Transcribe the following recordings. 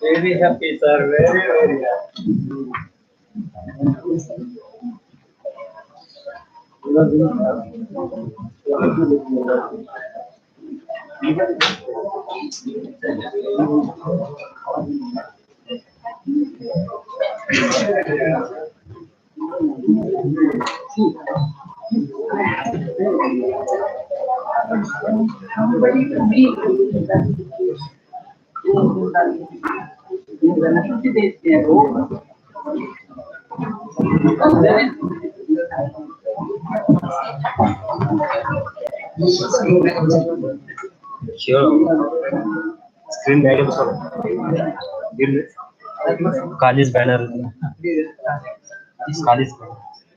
Very happy, sir. Very happy. Screen guidance college banner. College banner.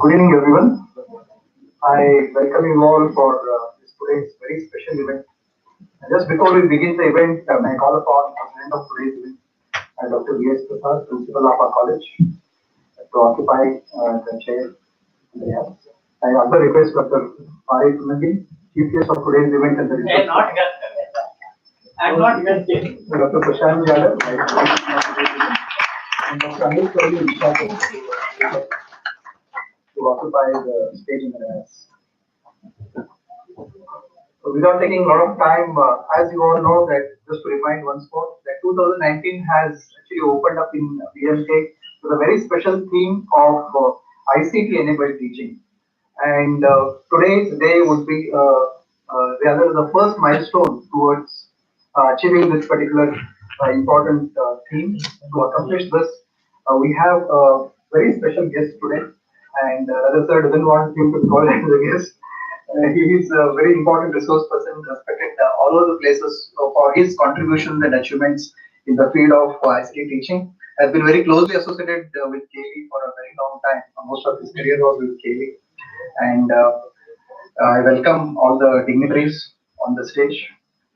Good evening, everyone. I welcome you all for this today's very special event. Just before we begin the event, I call upon the president of today's event, Dr. V.S. Prasad, principal of our college, to occupy the chair. I also request Dr. Ari Punagi, chief guest of today's event at the research. I'm not Dr. Prashant Yadav, and Dr. Anil Kohli, to occupy the stage in the dais. So without taking a lot of time, as you all know that, just to remind once more, that 2019 has actually opened up in BMK with a very special theme of ICT enabled teaching. And today's day would be rather the first milestone towards achieving this particular important theme. To accomplish this, we have a very special guest today, and Radha sir doesn't want him to be called as a guest. He is a very important resource person, respected all over the places for his contributions and achievements in the field of ICT teaching. Has been very closely associated with KV for a very long time. Most of his career was with KV. And I welcome all the dignitaries on the stage,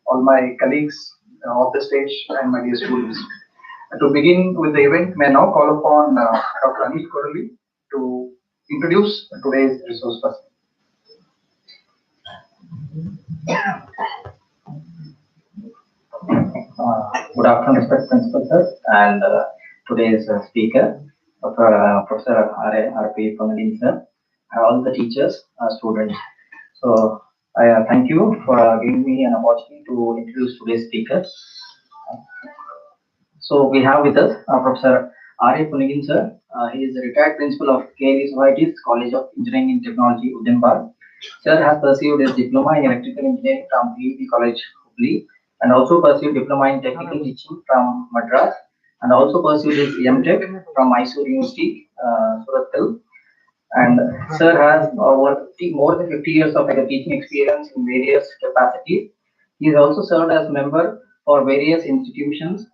all my colleagues off the stage, and my dear students. To begin with the event, may I now call upon Dr. Anil Kohli to introduce today's resource person. Good afternoon, respected principal sir, and today's speaker, Professor R.P. Punagi sir, and all the teachers, students. So I thank you for giving me an opportunity to introduce today's speaker. So we have with us Professor R.A. Punagi sir. He is a retired principal of KV Societies College of Engineering and Technology, Udyanpar. Sir has pursued his diploma in electrical engineering from PEP College, Hubli, and also pursued diploma in technical teaching from Madras, and also pursued his M.Tech from Mysore University, Surat. And sir has more than 50 years of teaching experience in various capacities. He has also served as member for various institutions,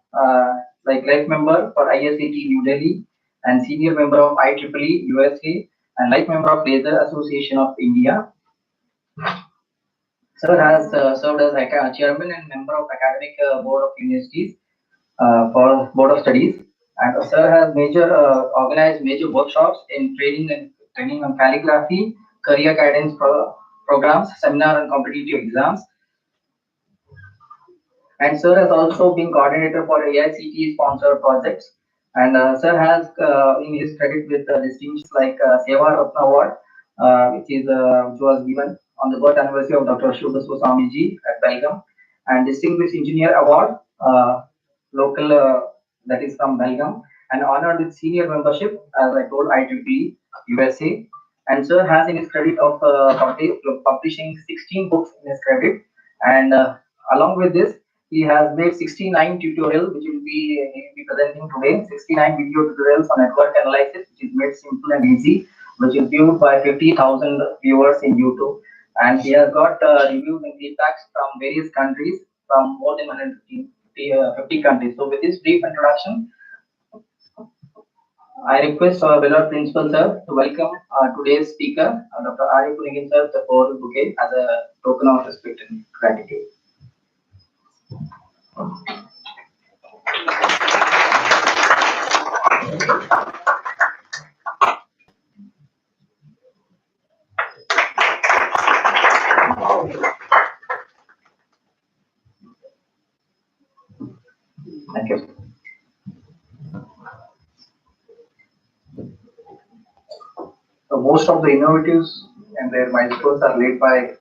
like life member for ISAT New Delhi, and senior member of IEEE USA, and life member of Laser Association of India. Sir has served as chairman and member of academic board of universities for board of studies, and sir has organized major workshops in training on calligraphy, career guidance programs, seminar and competitive exams. And sir has also been coordinator for AICTE sponsored projects. And sir has in his credit with distinctions like Seva Ratna Award, which was given on the birth anniversary of Dr. Shubhaswa Swamiji at Belgium, and Distinguished Engineer Award, local that is from Belgium, and honored with senior membership, as I told, IEEE USA. And sir has in his credit of publishing 16 books in his credit, and along with this, He has made 69 tutorials, which he will be presenting today. 69 video tutorials on network analysis, which is made simple and easy, which is viewed by 50,000 viewers in YouTube. And he has got reviews and feedbacks from various countries, from more than 150 countries. So, with this brief introduction, I request our beloved principal sir to welcome today's speaker, Dr. Ari Punigin sir, the floral bouquet as a token of respect and gratitude. Thank you. So most of the innovatives and their milestones are laid by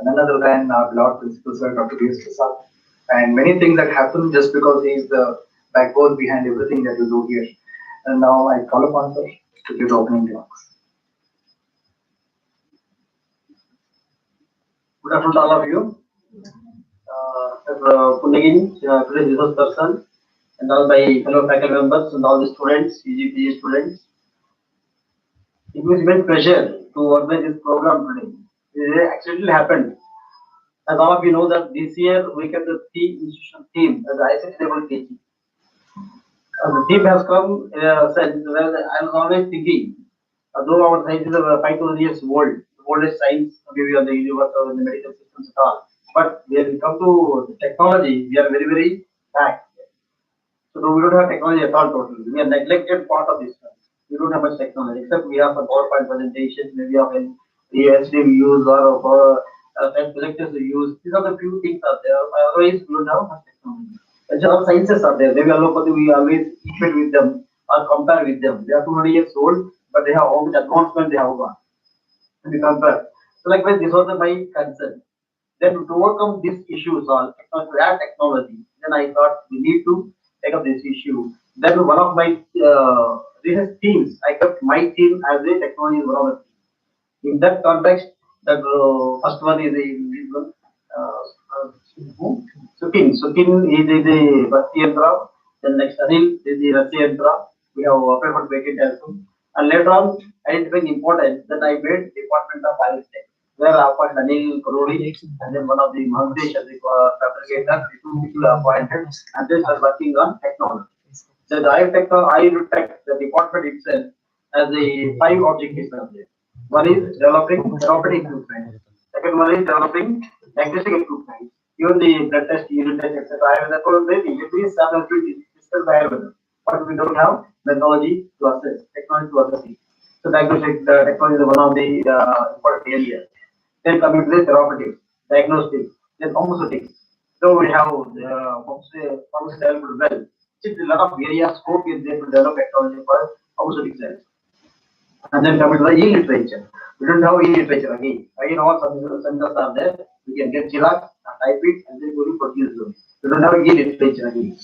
none other than our beloved principal sir, Dr. D.S. Prasad. And many things that happen just because he is the backbone behind everything that you do here. And now I call upon sir to give the opening remarks. Good afternoon to all of you. Punagin, today's resource person, and all my fellow faculty members and all the students, UGPG students. It was great pleasure to organize this program today. It accidentally happened. As all of you know that this year we kept the institutional theme as ICT level teaching. The theme has come since well, I was always thinking, though our science is 5,000 years old, the oldest science maybe on the universe or in the medical systems at all. But when we come to technology, we are very, very back. So no, we don't have technology at all totally. We are neglected part of this one. We don't have much technology except we have some PowerPoint presentations, maybe of an ESD we use or of projectors we use. These are the few things are there. Otherwise, we don't have much technology. And other sciences are there. Maybe allopathy we always equate with them or compare with them. They are 200 years old, but they have how much advancement they have got. And we compare. So likewise, this was my concern. Then to overcome these issues on to add technology, then I thought we need to take up this issue. Then one of my recent themes, I kept my theme as a technology is one of the themes. In that context, the first one is Sukin. Sukin is the Vastyendra. Then next Anil is the Rasyendra. We have applied for patent also. And later on, identifying importance, then I made Department of Agriculture, where I appointed Anil Karoli and then one of the Mahadesh as the fabricator, the two people are appointed, and they are working on technology. So the I-Tech, the department itself, has the five objectives are there. One is developing therapeutic equipment. Second one is developing diagnostic equipment. Even the blood test, urine test, etc. I have the every subject is available, but we don't have technology to assess, technology to assess it. So diagnostic technology is one of the important areas. Then coming to the therapeutics, diagnostics, then pharmaceutics. So we have pharmaceutical development well. It's a lot of areas scope is there to develop technology for pharmaceuticals. And then coming to the e-literature. We don't have e-literature again. Again, all centers are there. We can get Xerox, type it, and then go to produce them. We don't have e-literature again.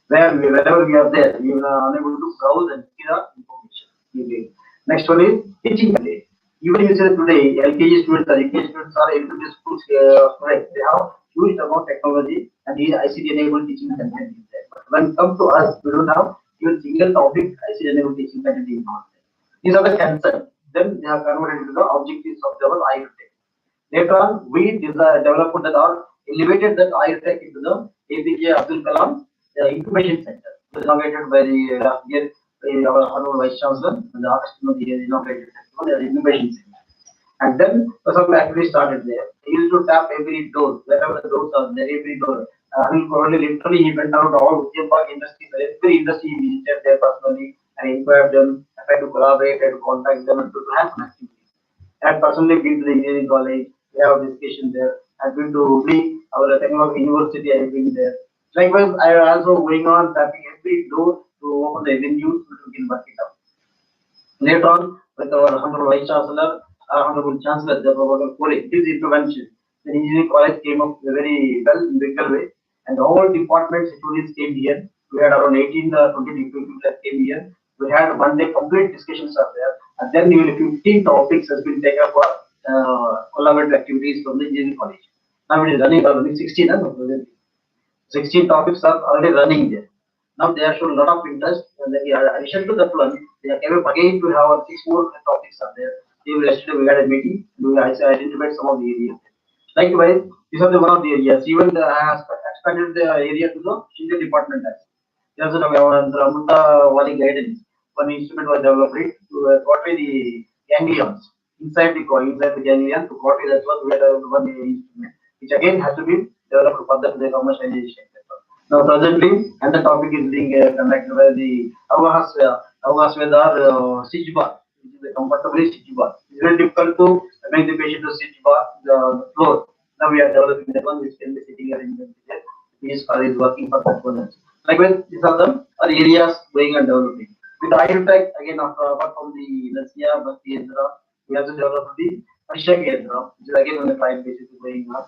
Wherever we are there, we are unable to browse and see the information. Okay. Next one is teaching content. Even you say today, LKG students or UKG students are able to schools, students, they have huge amount of technology and the ICT enabled teaching content is there. But when it comes to us, we don't have even single topic ICT enabled teaching content is not there. These are the concerns. Then they are converted into the objectives of our IRTech. Later on, we developed that or elevated that IRTech into the APJ Abdul Kalam Incubation Center, inaugurated by the year our Honorable Vice Chancellor, and the August he has inaugurated the Incubation Center. And then some activities started there. He used to tap every door, wherever the doors are there, every door. Literally, he went out all Ujjaipur industries, every industry he visited there personally and inquired them, tried to collaborate and contact them and to have some activities. I had personally been to the engineering college, we have a discussion there. I've been to our technology university, I've been there. Likewise, I also going on tapping every door to open the avenues so we can work it out. Later on, with our Honorable Vice Chancellor, Honorable Chancellor, the Professor Kole, his intervention, the engineering college came up very well in bigger way, and all departments, students came here. We had around 18 20 people that came here. We had one day complete discussions are there, and then nearly 15 topics has been taken up for collaborative activities from the engineering college. Now it is running 16 and 16 topics are already running there. Now they are showing a lot of interest. And then, in addition to that one, they are able again to have six more topics are there. Yesterday we had a meeting. We identified some of the areas. Likewise, these are the one of the areas. Even the, I have expanded the area to the Indian department. Yes, one guidance. One instrument was developed to copy the ganglions inside the coin, inside the ganglion to copy that one. We had one instrument, which again has to be developed further to the commercialization. Now, presently, and the topic is being conducted by the Avasvedar Sitch bar, which is a comfortably Sitch bar. It's very difficult to make the patient to Sitch bar the floor. Now we are developing that one which can be sitting arrangement. Is working for that one. Likewise, these are the areas going and developing. With the Ict, again, apart from the Nasia, Bhakti Yendra, we have to develop the Ashak Yendra, which is again on the trial basis going on.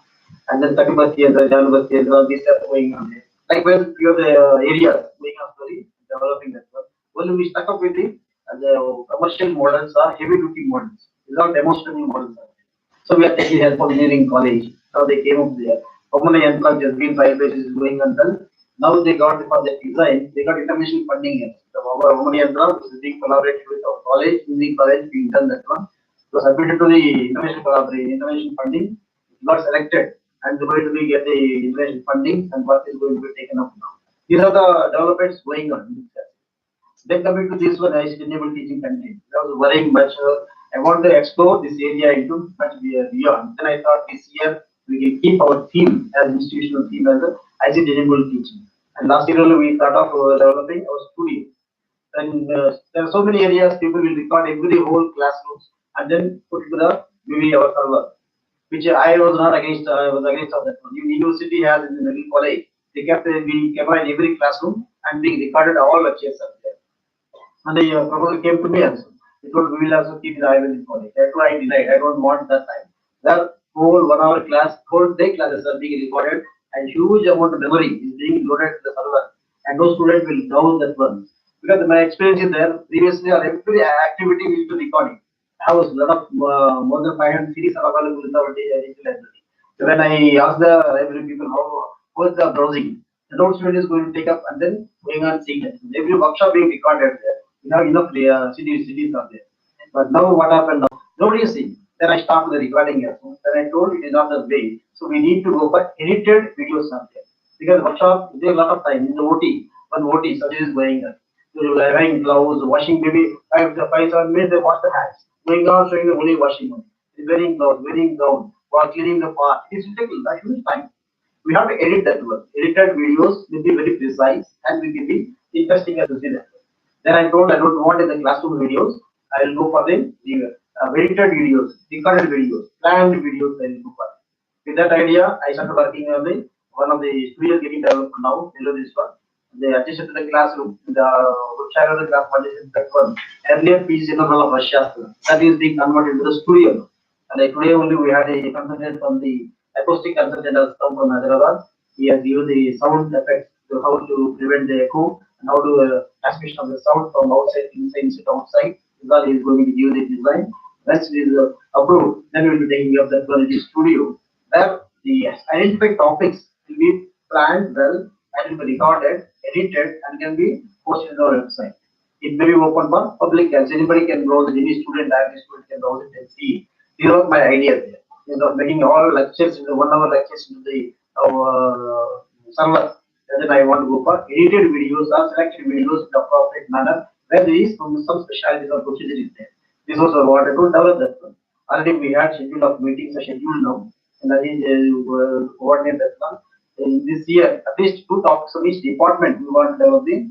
And then Takibhati Yendra, Janabhati Yendra, these are going on there. Likewise, few of the areas going on slowly developing that one. When we stuck up with the commercial models are heavy duty models. These are demonstrating models. So we are taking help of engineering college. Now they came up there. Common Yantra just been 5 years is going until now they got for the design, they got international funding here. So our Common Yantra is being collaborated with our college, engineering college being done that one. So submitted to the international collaboration, international funding, got selected and the going to be get the international funding and work is going to be taken up now. These are the developments going on. Then coming to this one, I sustainable teaching content. I was worrying much. I want to explore this area into much beyond. Then I thought this year we can keep our theme as institutional theme as a sustainable teaching. And last year only we thought of developing our studio. And there are so many areas people will record every whole classrooms and then put it to the maybe our server, which I was not against. I was against of that one. University has in the middle college. They kept the camera in every classroom and being recorded all lectures are there. And the proposal came to me also. He told we will also keep the eye in college. That's why I denied. I don't want that time. The whole 1 hour class, whole day classes are being recorded and huge amount of memory is being loaded to the server. And those students will down that one. Because my experience is there, previously or every activity will be recording. I have a lot of more than 500 series are available in our digital library. So when I ask the library people how is the browsing, the note student is going to take up and then going on seeing it. Every workshop being recorded there. You have enough cities are there. But now what happened now? Nobody is seeing. Then I stopped the recording here. So then I told it is not the way. So we need to go for edited videos are there. Because workshop there a lot of time in the OT. One OT such is going on. So wearing gloves, washing maybe 5 7 minutes they wash the hands. Going on showing the only washing only. Wearing gloves, wearing gown, while cleaning the part. It will take a huge time. We have to edit that one. Edited videos will be very precise and will be interesting as you see that. Then I told I don't want in the classroom videos. I will go for the edited videos, recorded videos, planned videos. I will go for. With that idea, I started working on the one of the studios getting developed now. Below this one, they adjusted to the classroom. The website of the class adjusted that one. Earlier piece in of Russia that is being converted to the studio. And like today only we had a consultant from the acoustic consultant has come from Hyderabad. He has given the sound effects to how to prevent the echo and how to transmission of the sound from outside inside instead outside. Because he is going to give the design. Once it is approved, then we will be taking up the quality studio where the identified topics will be planned well and will be recorded, edited, and can be posted on our website. It may be open for public as anybody can browse it, any student, every student can browse it and see it. These are my ideas there. Making all lectures in the 1 hour lectures into the server. And then I want to go for edited videos or selected videos in the appropriate manner where there is some specialties or procedure is there. This was what I told develop that one. Already we had schedule of meetings, a schedule now, and I coordinate that one. In this year, at least 2 topics of each department we want to develop the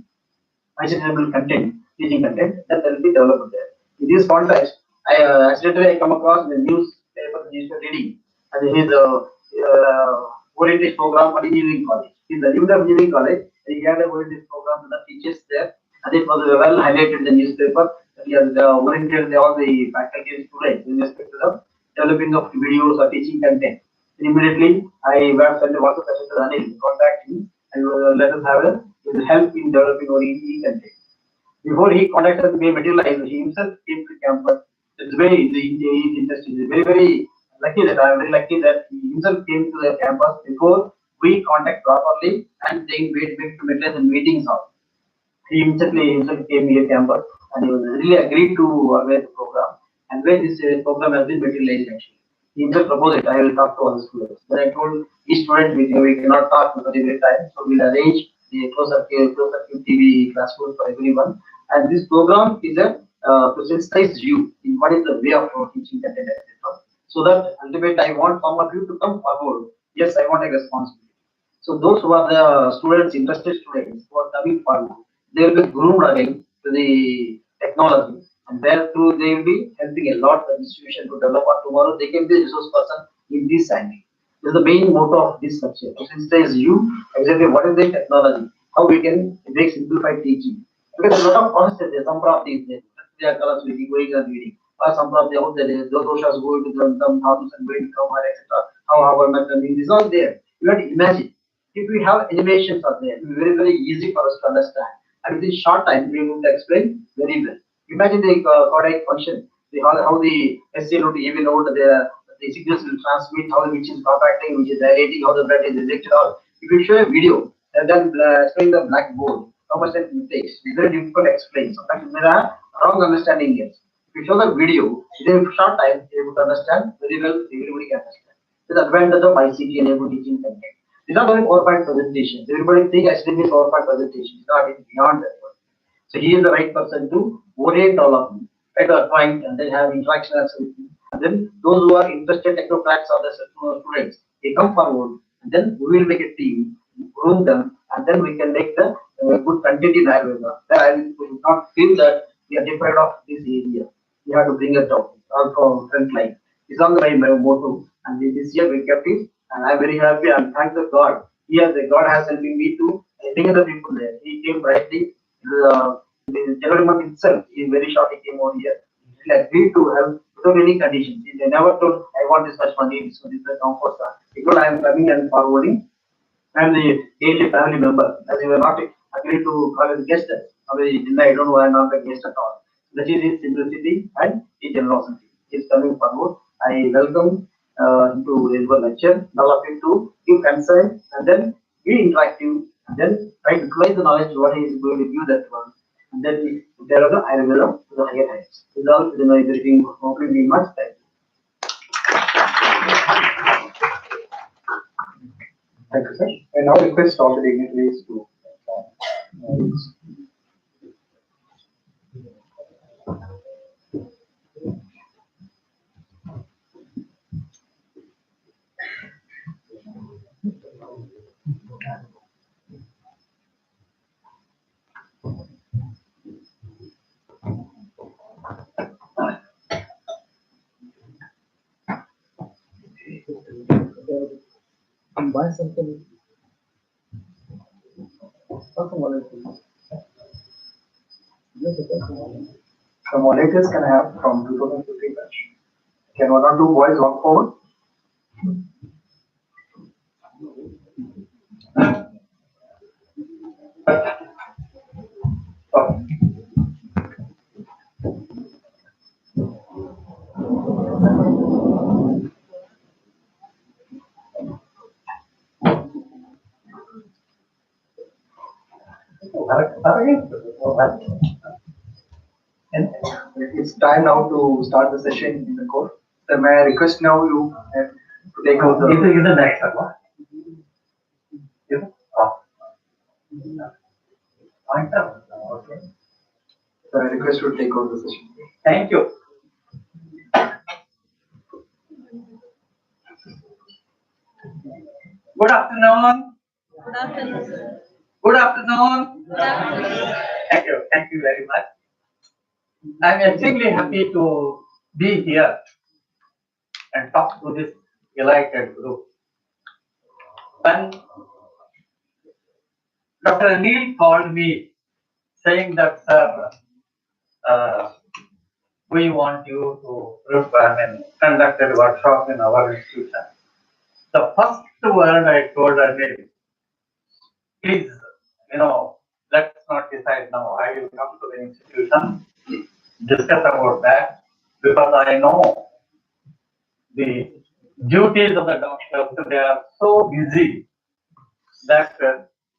actionable content, teaching content that will be developed there. In this context, I accidentally I come across the newspaper reading and his orientation program for engineering college. In the Limit Engineering College, he had a orientation program that teaches there, and it was well highlighted in the newspaper. That he has oriented all the faculty and students in respect to the developing of videos or teaching content. Immediately, I sent a WhatsApp message to Anil, contact him, and let us have his help in developing our EE content. Before he contacted me, materialized, he himself came to campus. It's very interesting. It's very, very lucky that I'm very lucky that he himself came to the campus before we contact properly and they wait to maintain the meetings on. He himself came here campus and he was really agreed to organize the program and where this program has been materialized actually. He himself proposed it, I will talk to all the students. Then I told each student we cannot talk for every time, so we'll arrange the close up TV classroom for everyone. And this program is a to sensitize you in what is the way of teaching content, etc. So that ultimately I want some of you to come forward. Yes, I want a responsibility. So those who are the students, interested students who are coming forward, they will be groomed again to the technology, and therefore they will be helping a lot the institution to develop. Or tomorrow they can be a resource person in this angle. This is the main motto of this lecture. To sensitize you exactly what is the technology, how we can make simplified teaching. Because a lot of concepts there, some properties there, they are colors reading, going and reading, or some property out there, those doshas going to the houses and going to come, etc. How our method is all there. You have to imagine. If we have animations are there, it will be very easy for us to understand. And within short time, we will explain very well. Imagine the cardiac function, how the SC node, EV node, the signals will transmit, how which is contracting, which is dilating, how the blood is ejected out. If you show a video and then explain the blackboard, how much time it takes, it's very difficult to explain. Sometimes there are wrong understanding here. If you show the video, within a short time, you able to understand very well, everybody can understand. The advantage of ICT and able teaching content. It's not only PowerPoint presentations. Everybody think actually PowerPoint presentation. It's not, it's beyond that one. So he is the right person to orient all of you at a point and then have interaction with you. And then those who are interested technocrats or the students, they come forward and then we will make a team, groom them, and then we can make the good content in Ayurveda. Then I will not feel that we are deprived of this area. We have to bring it down from front line. It's on my motto, and this year we kept it, and I'm very happy and thank the God. Here, the God has helped me to bring other people there. He came brightly. The January month itself, he very short, he came over here. He agreed to help without any conditions. He never told, I want this much money, so this is the comfort. He told, I am coming and forwarding. I am the daily family member, as you were not agreed to call as guest. I don't know, I am not a guest at all. That is his simplicity and his generosity. He is coming forward. I welcome to his lecture, all of you to give consent and then be interactive and then try to utilize the knowledge what he is going to give that one. And then there are the Ayurveda to the higher heights. Without everything, hopefully be much time. Thank you, sir. And now request all the dignitaries to. Buy something. Some volunteers can have from 2015 batch. Can one or two boys walk forward? Oh. And it's time now to start the session in the course. So may I request now you to take out the. Is the next one? Okay. So I request you to take over the session. Thank you. Good afternoon. Good afternoon, sir. Good afternoon. Good afternoon. Thank you very much. I'm extremely happy to be here and talk to this delighted group. When Dr. Neil called me saying that, sir, we want you to conduct a workshop in our institution. The first word I told Anil, please, let's not decide now. I will come to the institution, discuss about that, because I know the duties of the doctors. They are so busy that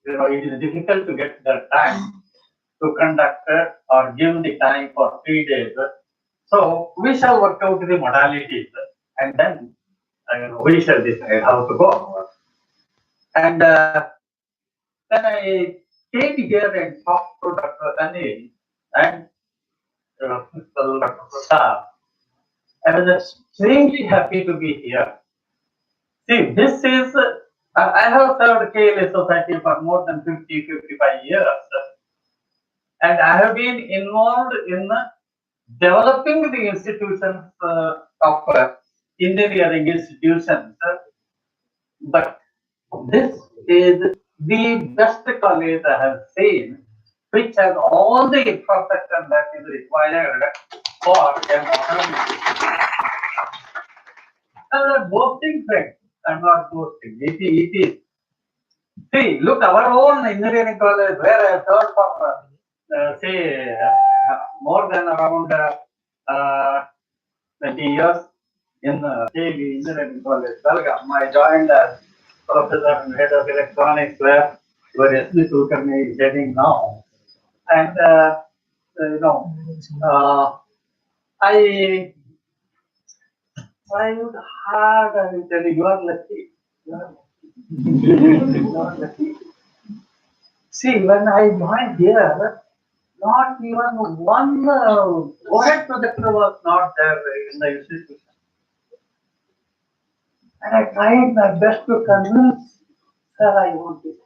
it is difficult to get the time to conduct or give the time for 3 days. So we shall work out the modalities and then we shall decide how to go. And then I came here and talked to Dr. Anil and Principal Dr. Prasad. I was extremely happy to be here. See, this is, I have served KLA Society for more than 50-55 years. And I have been involved in developing the institutions of engineering institutions. But this is the best college I have seen, which has all the infrastructure that is required for an modern. I'm not boasting, friends. I'm not boasting. It is. See, look, our own engineering college, where I have served for, say, more than around 20 years in KV Engineering College, Belgaum. I joined as professor and head of electronics where S.B. Kulkarni is heading now. And, I tried hard and tell you, you are lucky. You are lucky. You are lucky. See, when I joined here, not even one overhead projector was not there in the institution. And I tried my best to convince, sir, I want this.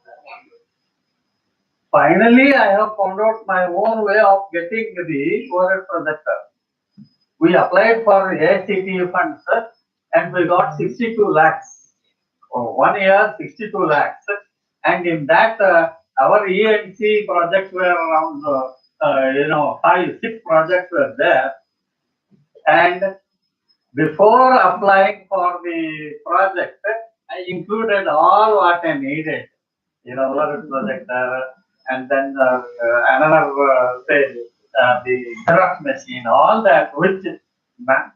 Finally, I have found out my own way of getting the overhead projector. We applied for AICTE funds and we got 62 lakhs. 1 year, 62 lakhs. And in that, our ENC projects were around, 5-6 projects were there. And before applying for the project, I included all what I needed. Overhead projector, and then another, the Xerox machine, all that, which,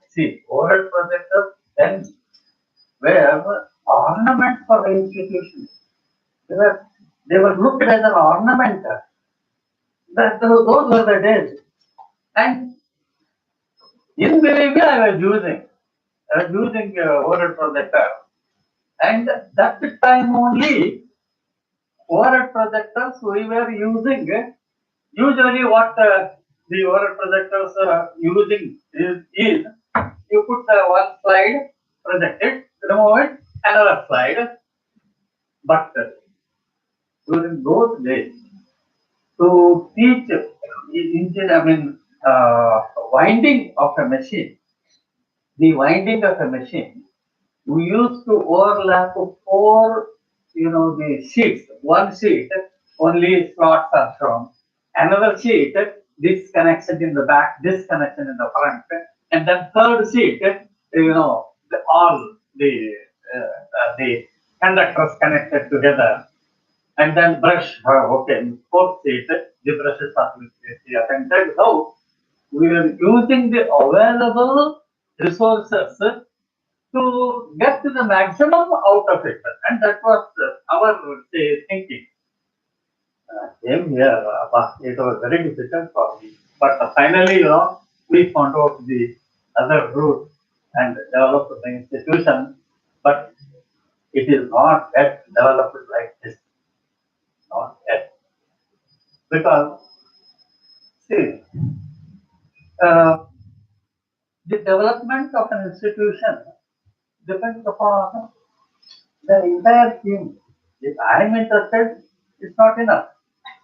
see, overhead projectors then were ornament for the institution. They were looked as an ornament. Those were the days. And invariably I was using overhead projector. And that time only, overhead projectors we were using, usually what the overhead projectors using is you put one slide, project it, remove it, another slide. But during those days, to teach winding of a machine, we used to overlap 4, the sheets. One sheet, only slots are shown. Another sheet, this connection in the back, this connection in the front. And then third sheet, all the conductors connected together. And then brush, okay, fourth sheet, the brushes are and that's how we are using the available resources to get to the maximum out of it. And that was our thinking. Same here, it was very difficult for me. But finally, we found out the other route and developed the institution. But it is not yet developed like this. Not yet. Because, see, the development of an institution depends upon the entire team. If I am interested, it's not enough.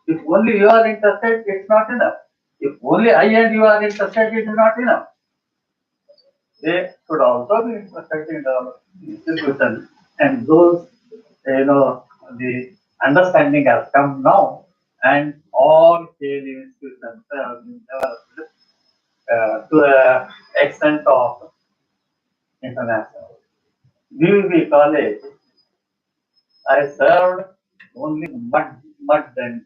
If only you are interested, it's not enough. If only I and you are interested, it is not enough. They should also be interested in the institution, and those, the understanding has come now, and all KD institutions have been developed to an extent of international. UV College, I served only mud and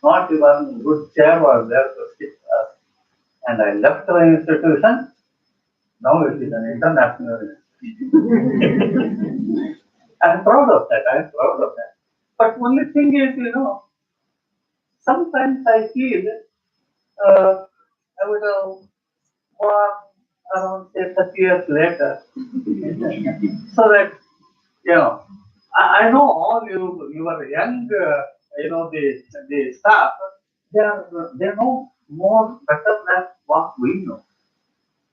not even good chair was there to sit us. And I left the institution. Now it is an international institution. I'm proud of that. I'm proud of that. But only thing is, sometimes I feel I would have gone around say 30 years later, so that I know all you are young, the staff, they know more better than what we know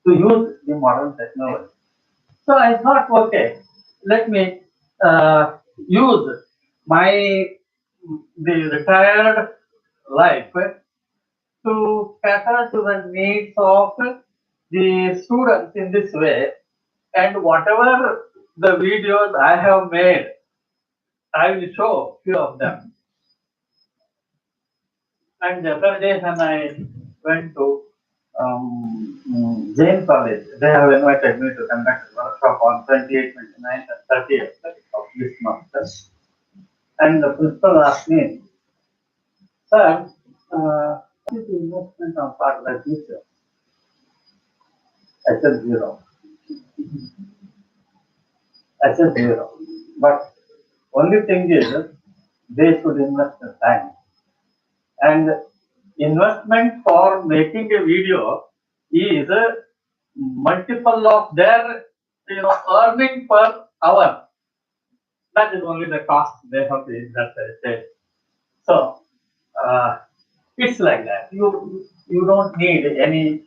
to use the modern technology. So I thought, okay, let me use my the retired life to cater to the needs of the students in this way, and whatever the videos I have made, I will show few of them. And the other day when I went to Jain College, they have invited me to conduct a workshop on 28th, 29th, and 30th of this month. And the principal asked me, sir, what is the investment on part of the teacher? I said zero. I said zero. But only thing is, they should invest the time. And investment for making a video is a multiple of their earning per hour. That is only the cost they have to invest. I say. So it's like that. You don't need any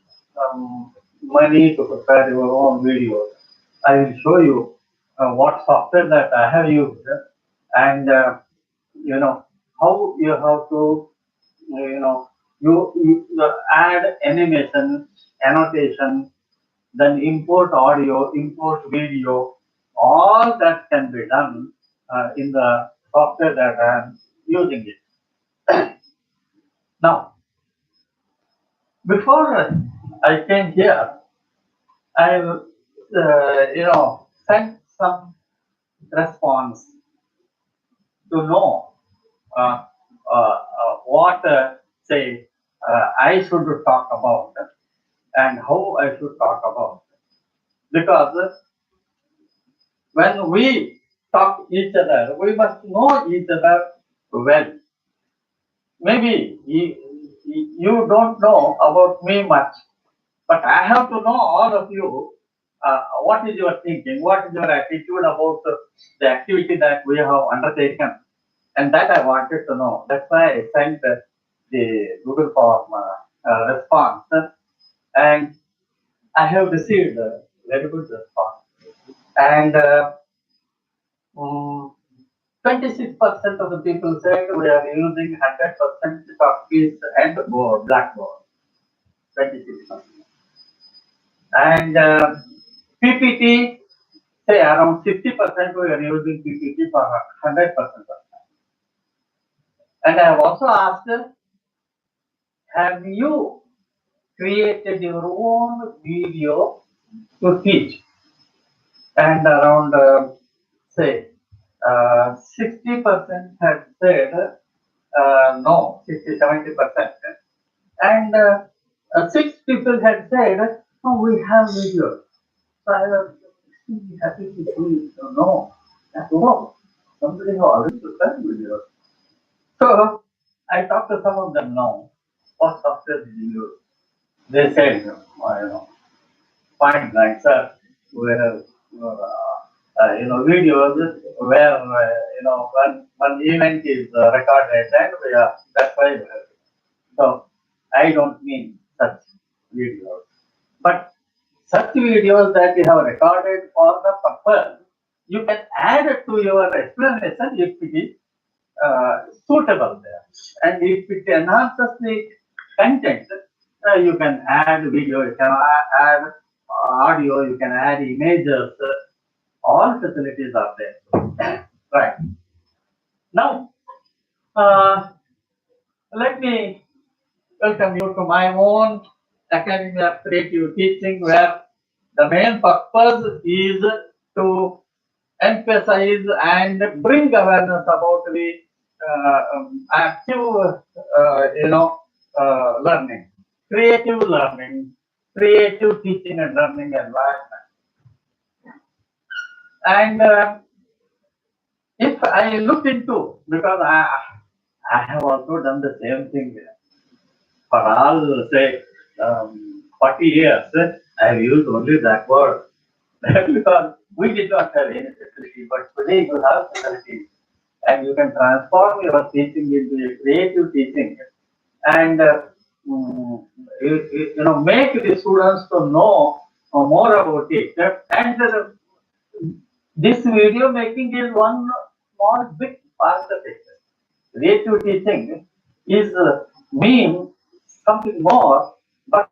money to prepare your own videos. I will show you what software that I have used, and how you have to you add animation, annotation, then import audio, import video. All that can be done in the software that I am using it. Now, before I came here, I sent some response to know what say I should talk about and how I should talk about, because when we talk each other, we must know each other well. Maybe you don't know about me much, but I have to know all of you. What is your thinking? What is your attitude about the activity that we have undertaken? And that I wanted to know. That's why I sent the Google form response, and I have received a very good response. And 26% of the people said we are using 100% chalkpiece and blackboard. 26%. And PPT, say around 60% we are using PPT for 100% of time. And I have also asked, have you created your own video to teach? And around say 60% had said no, 60-70%, and 6 people had said no, we have videos. So I was extremely happy to know that oh, somebody has already prepared videos. So I talked to some of them now. What software did you use? They said, point blank, sir, we have videos where one event is recorded and that's why we have. So I don't mean such videos, but such videos that you have recorded for the purpose, you can add it to your explanation if it is suitable there, and if it enhances the content, you can add video, you can add audio, you can add images. All facilities are there. Right. Now, let me welcome you to my own Academy of Creative Teaching, where the main purpose is to emphasize and bring awareness about the active, learning, creative teaching and learning environment. And I looked into, because I have also done the same thing for all, say, 40 years. I have used only that word because we did not have any facility, but today you have facility and you can transform your teaching into a creative teaching and make the students to know more about it. And this video making is one small big part of it. Creative teaching is mean something more, but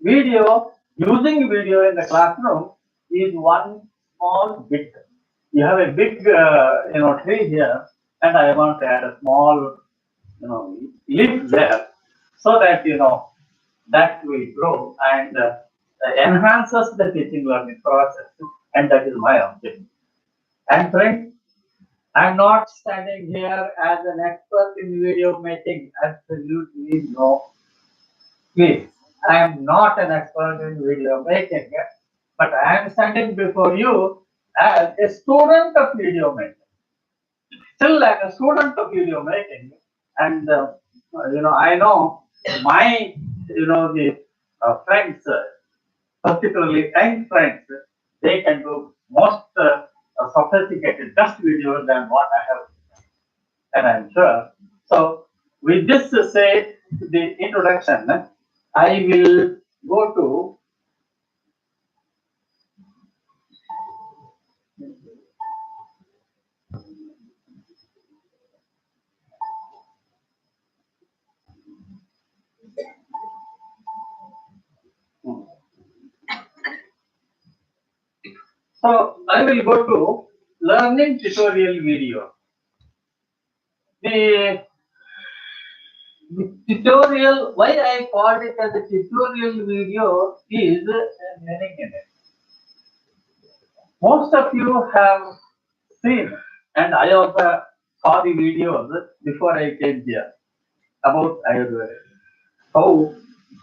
using video in the classroom is one small bit. You have a big, tree here, and I want to add a small, leaf there, so that that will grow and enhances the teaching learning process, and that is my objective. And friends, I'm not standing here as an expert in video making. Absolutely no. Please, I am not an expert in video making, but I am standing before you as a student of video making. Still like a student of video making, and I know my, the friends, particularly young friends, they can do most sophisticated best videos than what I have, and I'm sure. So, with this to say the introduction, I will go to I will go to learning tutorial video. The, the tutorial, why I called it as a tutorial video is meaning in it. Most of you have seen, and I also saw the videos before I came here about Ayurveda. How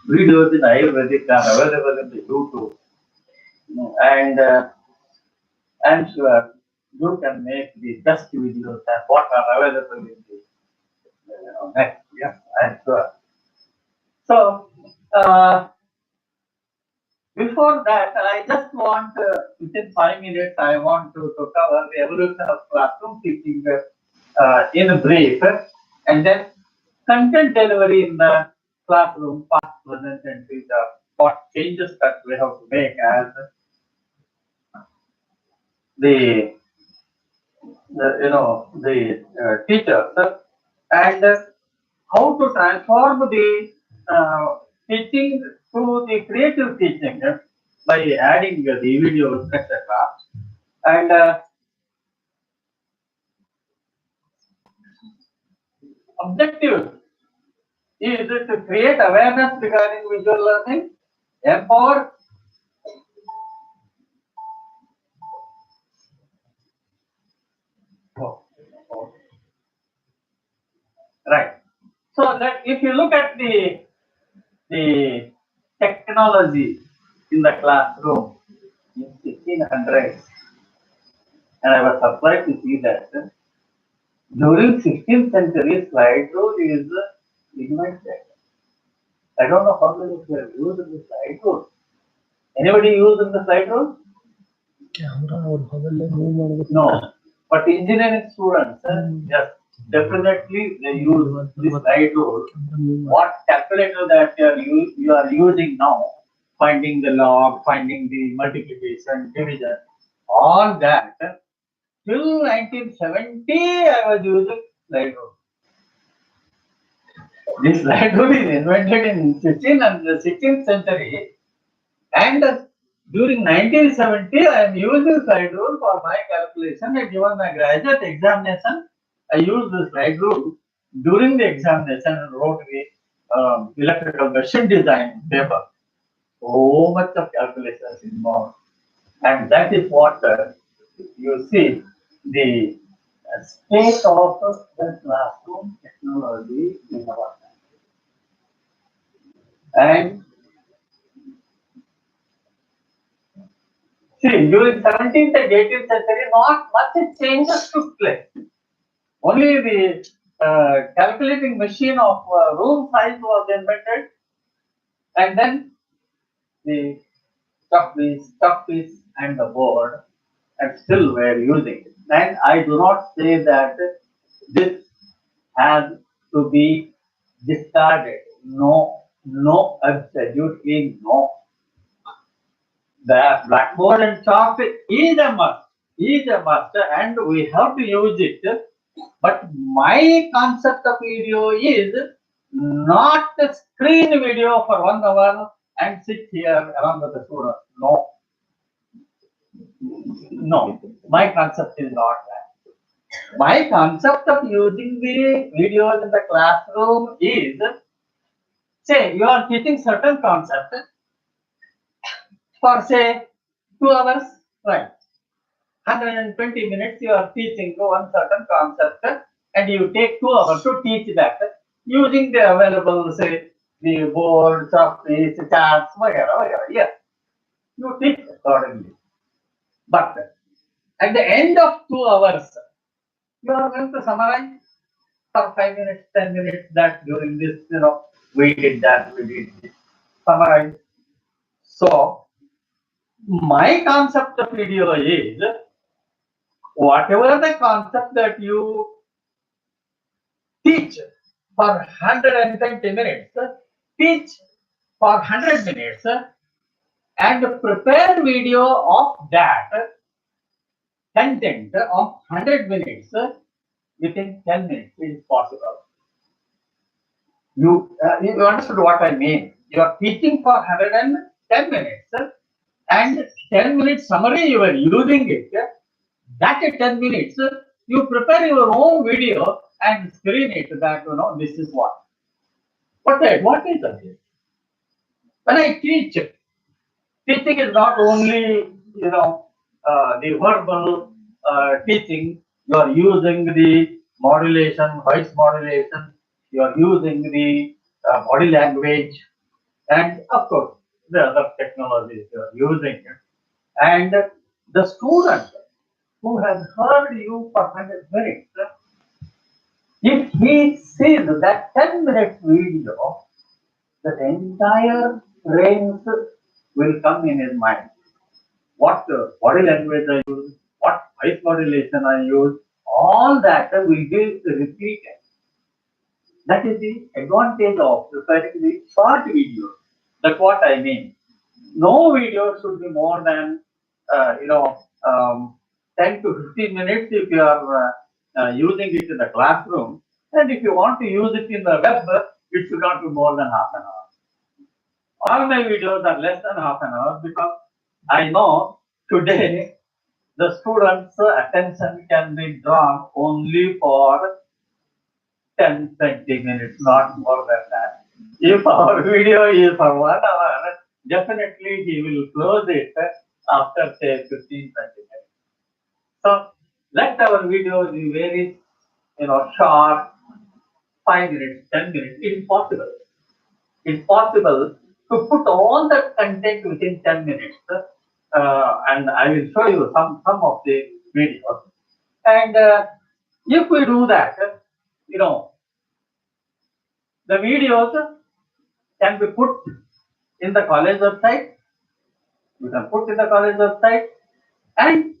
videos in Ayurvedic are available in the YouTube, and I'm sure you can make the best videos and what are available in the net. Yeah, I'm sure. So, before that, I just want, within 5 minutes, I want to cover the evolution of classroom teaching in brief, and then content delivery in the classroom, past, present, and future. What changes that we have to make as the, teachers, and how to transform the teaching to the creative teaching by adding the videos, etc. And objective is to create awareness regarding visual learning, empower. Right. So that if you look at the technology in the classroom in 1600s, and I was surprised to see that during 16th century, slide rule is invented. I don't know how many were used in the slide rule. Anybody used in the slide rule? No. But engineering students, yes, definitely they use this slide rule. What calculator that you are using now, finding the log, finding the multiplication, division, all that, till 1970 I was using slide rule. This slide rule is invented in 16th century, and during 1970 I am using slide rule for my calculation. And even my graduate examination, I used the slide rule during the examination and wrote the electrical machine design paper. So much of calculations involved, and that is what you see the state of the classroom technology in our time. And See, during 17th and 18th century, not much changes took place. Only the calculating machine of room size was invented, and then the stuff piece, and the board, and still we are using it. And I do not say that this has to be discarded. No, no, absolutely no. The blackboard and chalk is a must, and we have to use it. But my concept of video is not a screen video for 1 hour and sit here along with the students. No, no, my concept is not that. My concept of using the videos in the classroom is, say, you are teaching certain concept for say 2 hours, right? 120 minutes you are teaching one certain concept, and you take 2 hours to teach that using the available, say, the boards, surface, charts, whatever. Yes, you teach accordingly. But at the end of 2 hours, you are going to summarize for 5 minutes, 10 minutes that during this, we did that, we did this. Summarize. So, my concept of video is whatever the concept that you teach for 120 minutes, teach for 100 minutes, and prepare video of that content of 100 minutes within 10 minutes is possible. You understood what I mean? You are teaching for 110 minutes and 10 minutes summary you are using it. That 10 minutes you prepare your own video and screen it that this is what. What is that? When I teach, teaching is not only the verbal teaching. You are using the modulation, voice modulation. You are using the body language, and of course the other technologies you are using. And the student who has heard you for 100 minutes, if he sees that 10 minutes video, the entire range will come in his mind. What body language I use, what voice modulation I use, all that will be repeated. That is the advantage of preparing the short video. That's what I mean. No video should be more than 10 to 15 minutes if you are using it in the classroom, and if you want to use it in the web, it should not be more than half an hour. All my videos are less than half an hour because I know today the students' attention can be drawn only for 10, 20 minutes, not more than that. If our video is for 1 hour, definitely he will close it after say 15, 20 minutes. So let our video be very, short, 5 minutes, 10 minutes. It is possible. It's possible to put all the content within 10 minutes. And I will show you some of the videos. And if we do that, the videos can be put in the college website. You can put in the college website and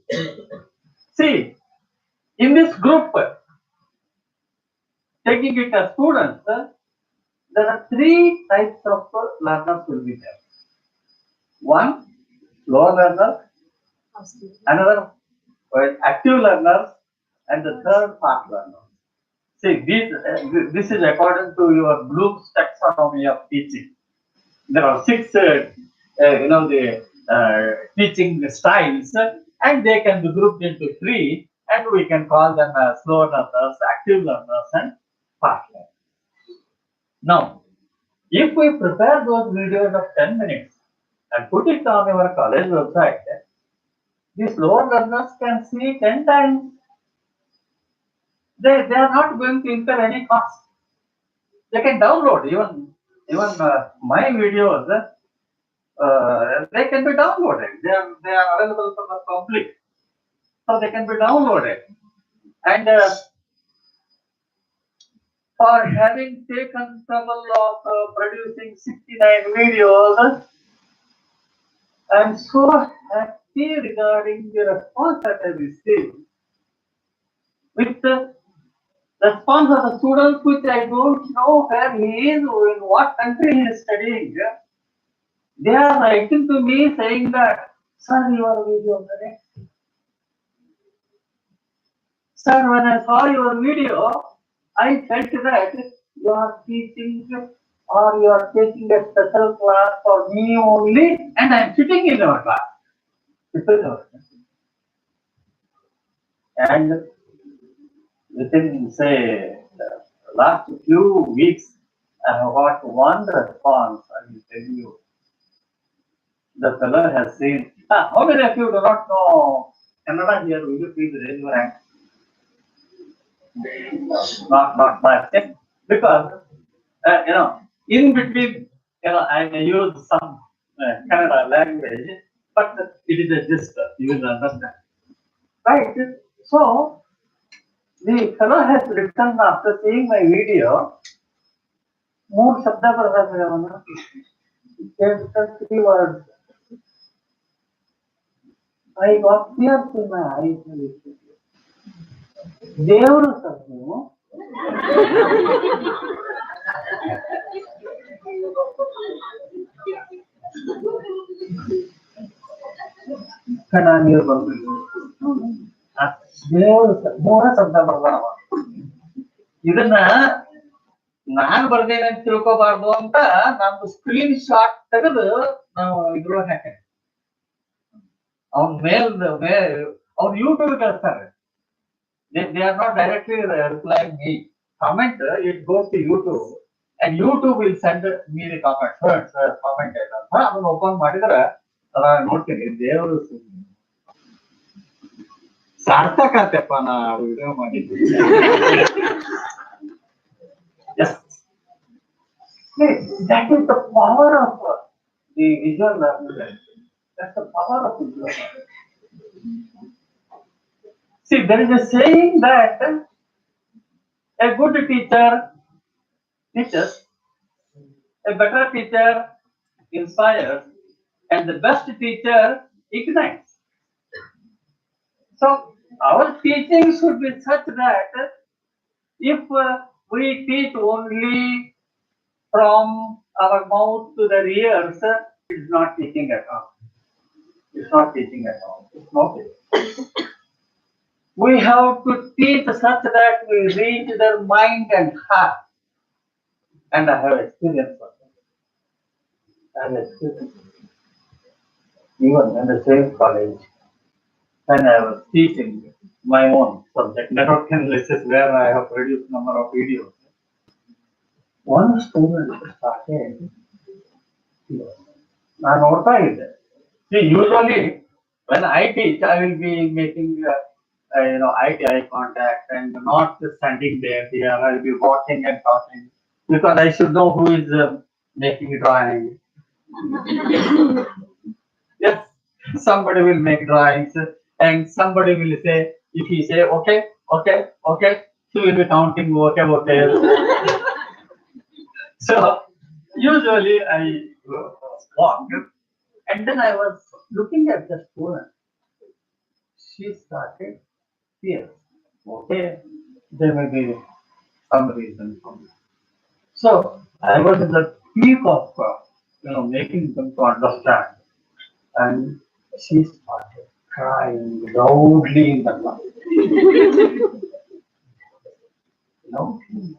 see in this group, taking it as students, there are 3 types of learners will be there. One, slow learners, another active learners, and the third fast learners. See, this is according to your Bloom's taxonomy of teaching. There are 6, the teaching styles, and they can be grouped into 3, and we can call them slow learners, active learners, and fast learners. Now, if we prepare those videos of 10 minutes and put it on our college website, the slow learners can see 10 times. They are not going to incur any cost. They can download even my videos. they can be downloaded. They are available for the public, so they can be downloaded. And for having taken trouble of producing 69 videos, I'm so happy regarding the response that I received. With the response of the students, which I don't know where he is or in what country he is studying, they are writing to me saying that, sir, your video correct. Sir, when I saw your video, I felt that you are teaching or you are taking a special class for me only, and I am sitting in your class. And within, say, the last few weeks, I have got one response, I will tell you. The fellow has seen. How many of you do not know Kannada here? Will you please raise your hand? Not much. Because, in between, I may use some Kannada language, but it is a gist, you will understand. Right? So, the fellow has written after seeing my video, more Shabda Prabha, just 3 words. I got tears in my eyes. ದೇವರು sir ನೀವು ಕಣ ನೀರು ಬರ್ಬೇಕು ದೇವರು ಮೂರ ಶಬ್ದ ಬರ್ದಾವ ಇದನ್ನ ನಾನ್ ಬರ್ದೇನೆ ಅಂತ ತಿಳ್ಕೊಬಾರ್ದು ಅಂತ ನಮ್ದು ಸ್ಕ್ರೀನ್ ಶಾಟ್ ತೆಗೆದು ನಾವು ಇದ್ರೊಳಗೆ ಹಾಕಿ ಅವ್ನ ಅವ್ರು ಯೂಟ್ಯೂಬ್ ಕಳಿಸ್ತಾರೆ. They are not directly replying me. Comment, it goes to YouTube, and YouTube will send me the comment. Sir, comment. I'm open ಮಾಡಿದ್ರೆ ನೋಡ್ತೀನಿ. ದೇವರು ಸಾರ್ಥಕ ಆತಪ್ಪ ನಾ ವಿಡಿಯೋ ಮಾಡಿದ್ದು. Yes. That is the power of the visual learning. That's the power of visual learning. See, there is a saying that a good teacher teaches, a better teacher inspires, and the best teacher ignites. So, our teaching should be such that if we teach only from our mouth to the ears, it's not teaching at all. It's not teaching at all. It's not teaching. We have to teach such that we reach their mind and heart. And I have experience of that. I have experience. Even in the same college, when I was teaching my own subject, network analysis, where I have produced number of videos. One student started, I noticed it. See, usually when I teach, I will be making eye contact and not standing there. Here, I will be watching and talking because I should know who is making drawing. Yes, somebody will make drawings and somebody will say, if he say okay, he will be counting okay. So usually I walk and then I was looking at the student. She started tears. Okay, there may be some reason for me. So I was in the peak of making them to understand, and she started crying loudly in the class. Loudly.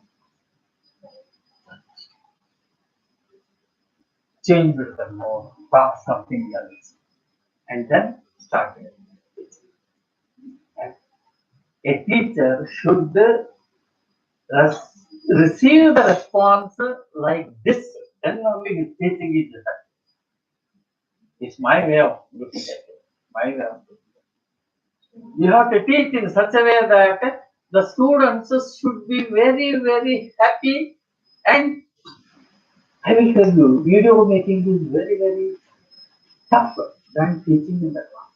Change with the mode, talk something else, and then started. A teacher should receive the response like this, then only his teaching is effective. It's my way of looking at it. My way of looking at it. You have to teach in such a way that the students should be very, very happy. And I will tell you, video making is very, very tougher than teaching in the class.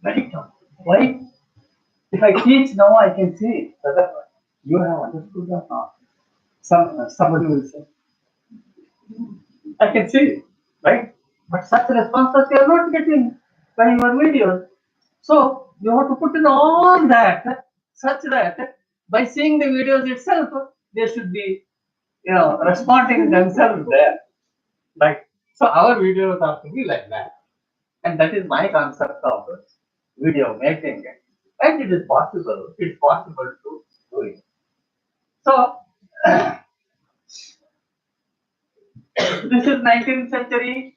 Very tough. Why? If I teach now, I can see whether you have understood or not. Somebody will say, I can see, right? But such responses you are not getting by your videos. So you have to put in all that such that by seeing the videos itself, they should be, responding themselves there. Right. So our videos have to be like that. And that is my concept of video making. And it is possible. It's possible to do it. So this is 19th century,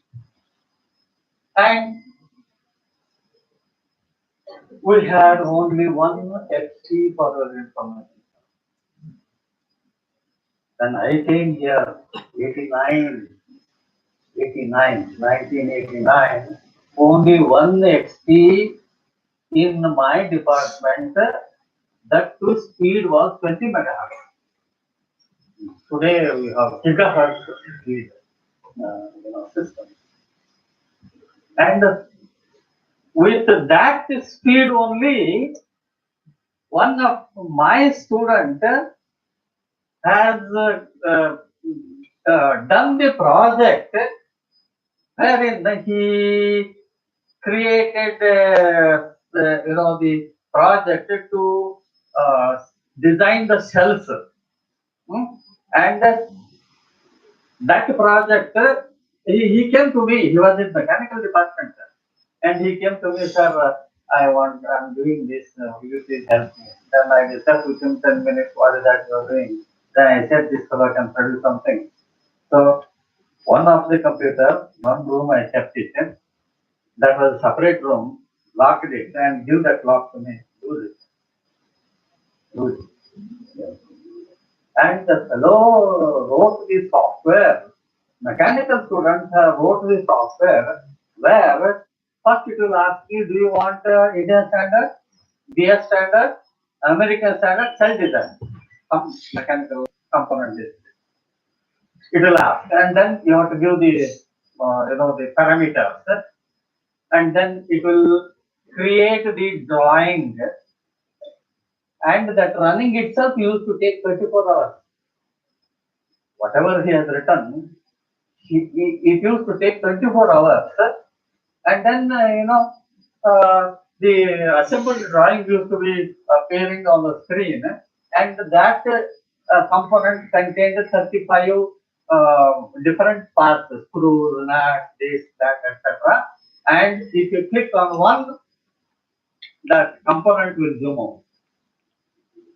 and we had only one FT for our information. Then I came here 1989, only one XP in my department, that too speed was 20 megahertz. Today we have gigahertz speed system. And with that speed only, one of my student has done the project wherein he created the project to design the cells. And that project, he came to me, he was in mechanical department, and he came to me, sir, I'm doing this, will you please help me? Then I discussed within 10 minutes, what is that you are doing? Then I said, this fellow can produce something. So one of the computer, one room I kept it in, that was a separate room, locked it, and give that lock to me, do this. Do it. Yeah. And the fellow wrote the software. Mechanical students wrote the software where first it will ask you, do you want Indian standard, BS standard, American standard, cell design, some mechanical component list. It will ask, and then you have to give the the parameters, and then it will create the drawing, and that running itself used to take 24 hours. Whatever he has written, it used to take 24 hours, and then the assembled drawing used to be appearing on the screen, and that component contained 35 different parts, screws, nuts, this, that, etc. And if you click on one, that component will zoom out.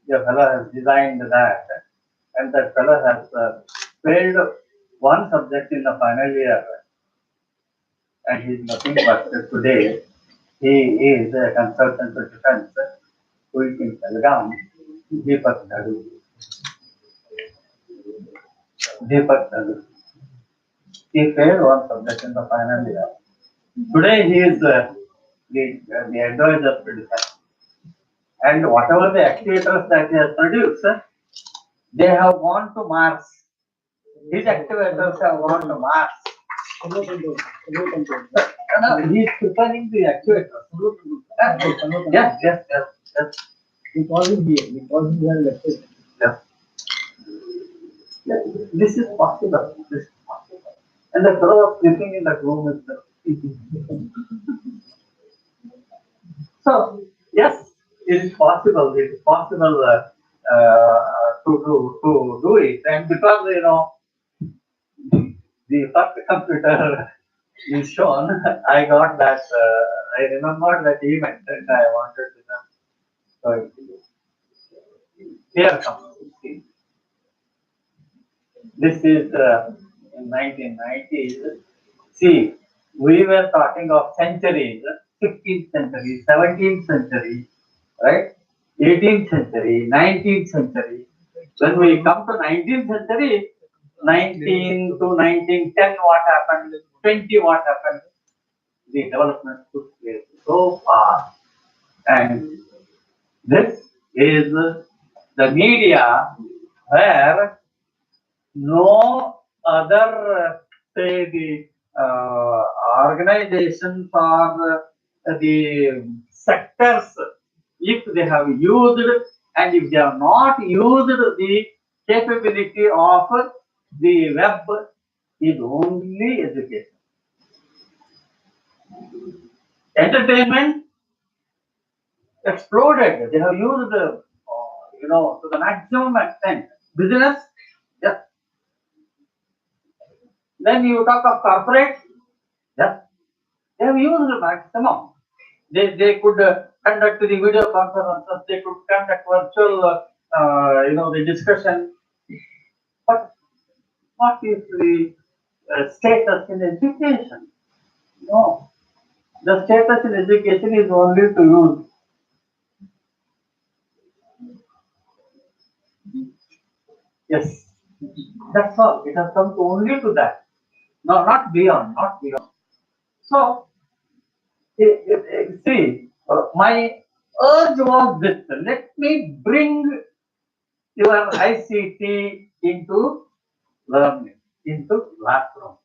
The fellow has designed that, and that fellow has failed one subject in the final year, and he's nothing but today he is a consultant to defense who is in Belgaum, Deepak Nadu. Deepak Nadu. He failed one subject in the final year. Today he is the advisor to defense. And whatever the actuators that he has produced, they have gone to Mars. His actuators have gone to Mars. No, he is preparing the actuators. Yes. It wasn't here. It wasn't here left. Yes. This is possible. This is possible. And the fellow of sleeping in that room is so yes, it is possible. It is possible to do it. And because the first computer is shown, I got that. I remember that event, and I wanted to know. So here comes. This is in 1990s. See, we were talking of centuries, 15th century, 17th century, right? 18th century, 19th century. When we come to 19th century, 19 to 1910, what happened? 20, what happened? The development took place so fast. And this is the media where no other, say, the organizations or the sectors, if they have used and if they have not used the capability of the web, is only education. Entertainment exploded. They have used, to the maximum extent. Business, yes. Then you talk of corporate, yes. They have used the maximum. They could conduct the video conferences. They could conduct virtual, the discussion. But what is the status in education? No. The status in education is only to use. Yes. That's all. It has come only to that. No, not beyond, not beyond. So, see, my urge was this. Let me bring your ICT into learning, into classroom.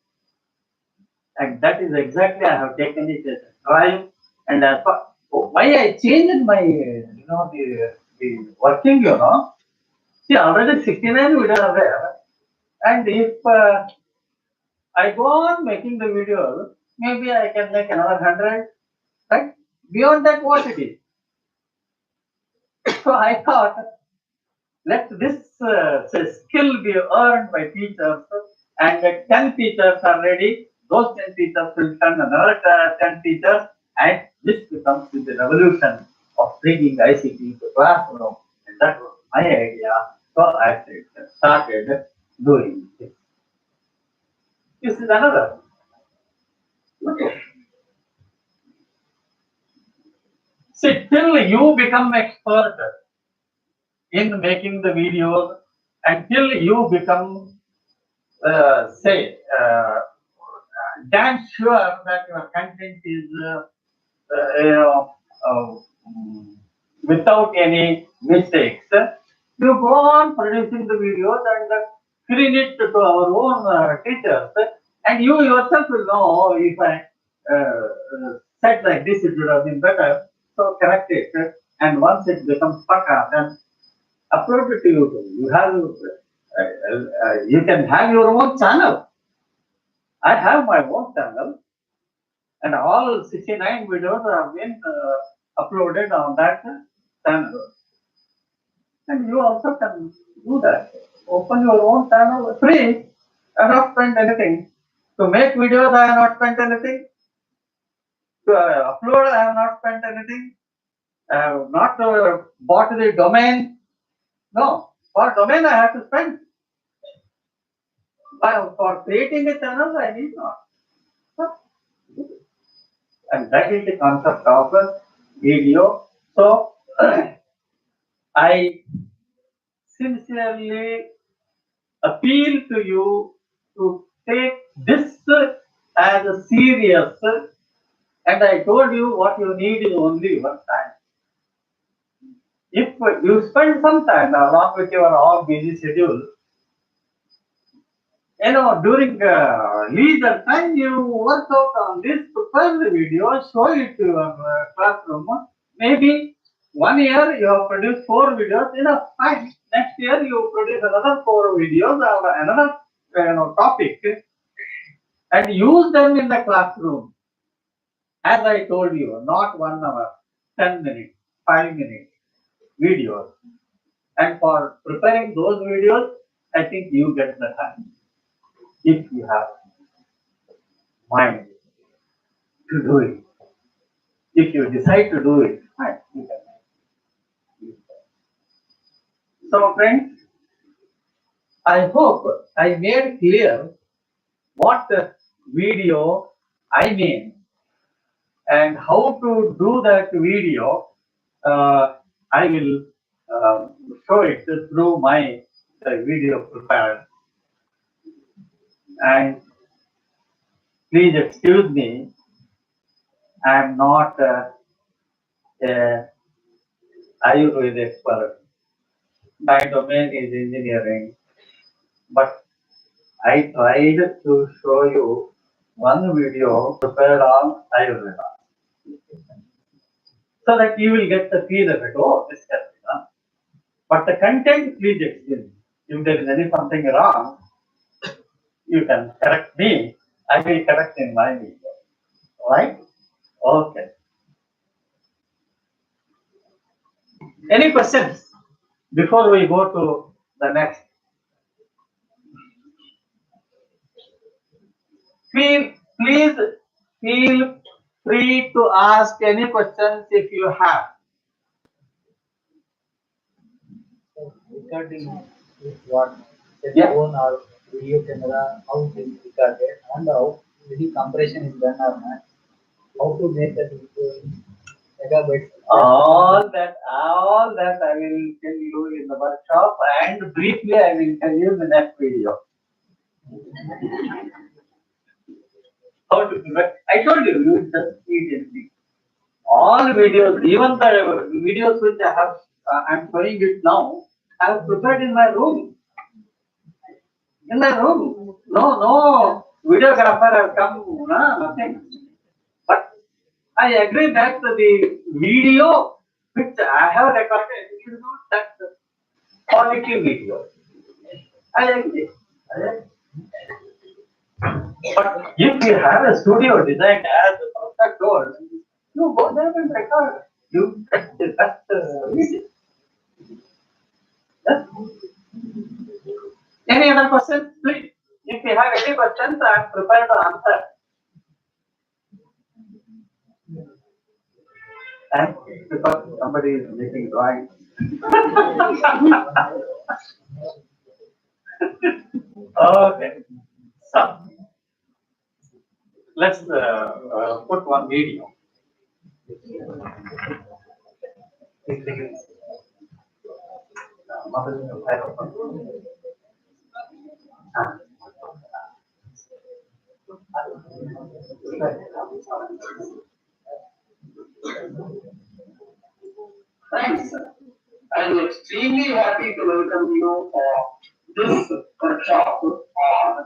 And that is exactly I have taken it as a drive. And as far, why I changed my, the working, see, already 69 videos are there. And if I go on making the videos, maybe I can make another 100, right? Beyond that, what it is. So I thought, let this skill be earned by teachers, and 10 teachers are ready. Those 10 teachers will turn another 10 teachers, and this becomes the revolution of bringing ICT to classroom. And that was my idea. So I started doing this. This is another. Okay. See, till you become expert in making the videos, until you become, damn sure that your content is, without any mistakes, you go on producing the videos and screen it to our own teachers, and you yourself will know if I said like this, it would have been better. So correct it, and once it becomes paka, then upload it to YouTube. You have, you can have your own channel. I have my own channel, and all 69 videos have been uploaded on that channel. And you also can do that. Open your own channel free. I have not spent anything. To make videos, I have not spent anything. To upload, I have not spent anything. I have not bought the domain. No, for domain I have to spend. For creating a channel, I need not. And that is the concept of a video. So I sincerely appeal to you to take this as a serious, and I told you what you need is only one time. If you spend some time along with your all busy schedule, during leisure time, you work out on this, prepare the video, show it to your classroom. Maybe 1 year you have produced 4 videos, fine. Next year you produce another 4 videos or another topic, and use them in the classroom. As I told you, not 1 hour, 10 minutes, 5 minutes videos. And for preparing those videos, I think you get the time. If you have mind to do it. If you decide to do it, fine, you can. So friends, I hope I made clear what video I mean and how to do that video. I will show it through my video prepared. And please excuse me, I am not a Ayurveda expert. My domain is engineering, but I tried to show you one video prepared on Ayurveda, so that you will get the feel of it. Oh, this can be done. But the content, please explain. If there is any something wrong, you can correct me. I will correct in my video. Right? Okay. Any questions before we go to the next? Please feel free to ask any questions if you have. Recording is what telephone or video camera, how it is recorded and how video compression is done or not, how to make that video in megabytes. All that I will tell you in the workshop, and briefly I will tell you in the next video. How to do it? I told you, you just need anything. All videos, even the videos which I have, I'm showing it now, I have prepared in my room. In my room. No videographer has come, nothing. But I agree that the video which I have recorded is not that quality video. I agree. But if you have a studio designed as the Professor told, you go there and record. You get the best video. Yes? Any other questions, please? If you have any questions, I am prepared to answer. And because somebody is making drawing. Okay. So, let's put one video. Thanks. I'm extremely happy to welcome you for this workshop on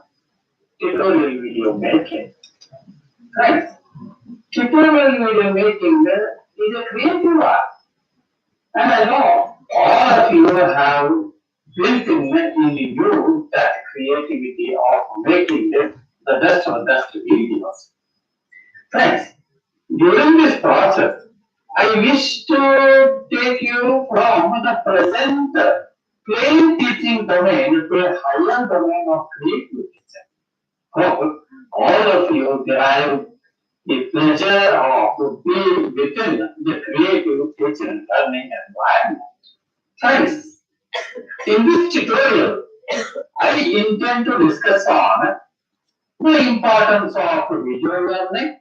tutorial video making. Thanks. Tutorial video making is a creative art. And I know all of you have built in you that creativity of making the best of the best videos. Friends, during this process, I wish to take you from the present plain teaching domain to a higher domain of creative teaching. Hope all of you derive the pleasure of being within the creative teaching learning environment. Friends, in this tutorial, I intend to discuss on the importance of visual learning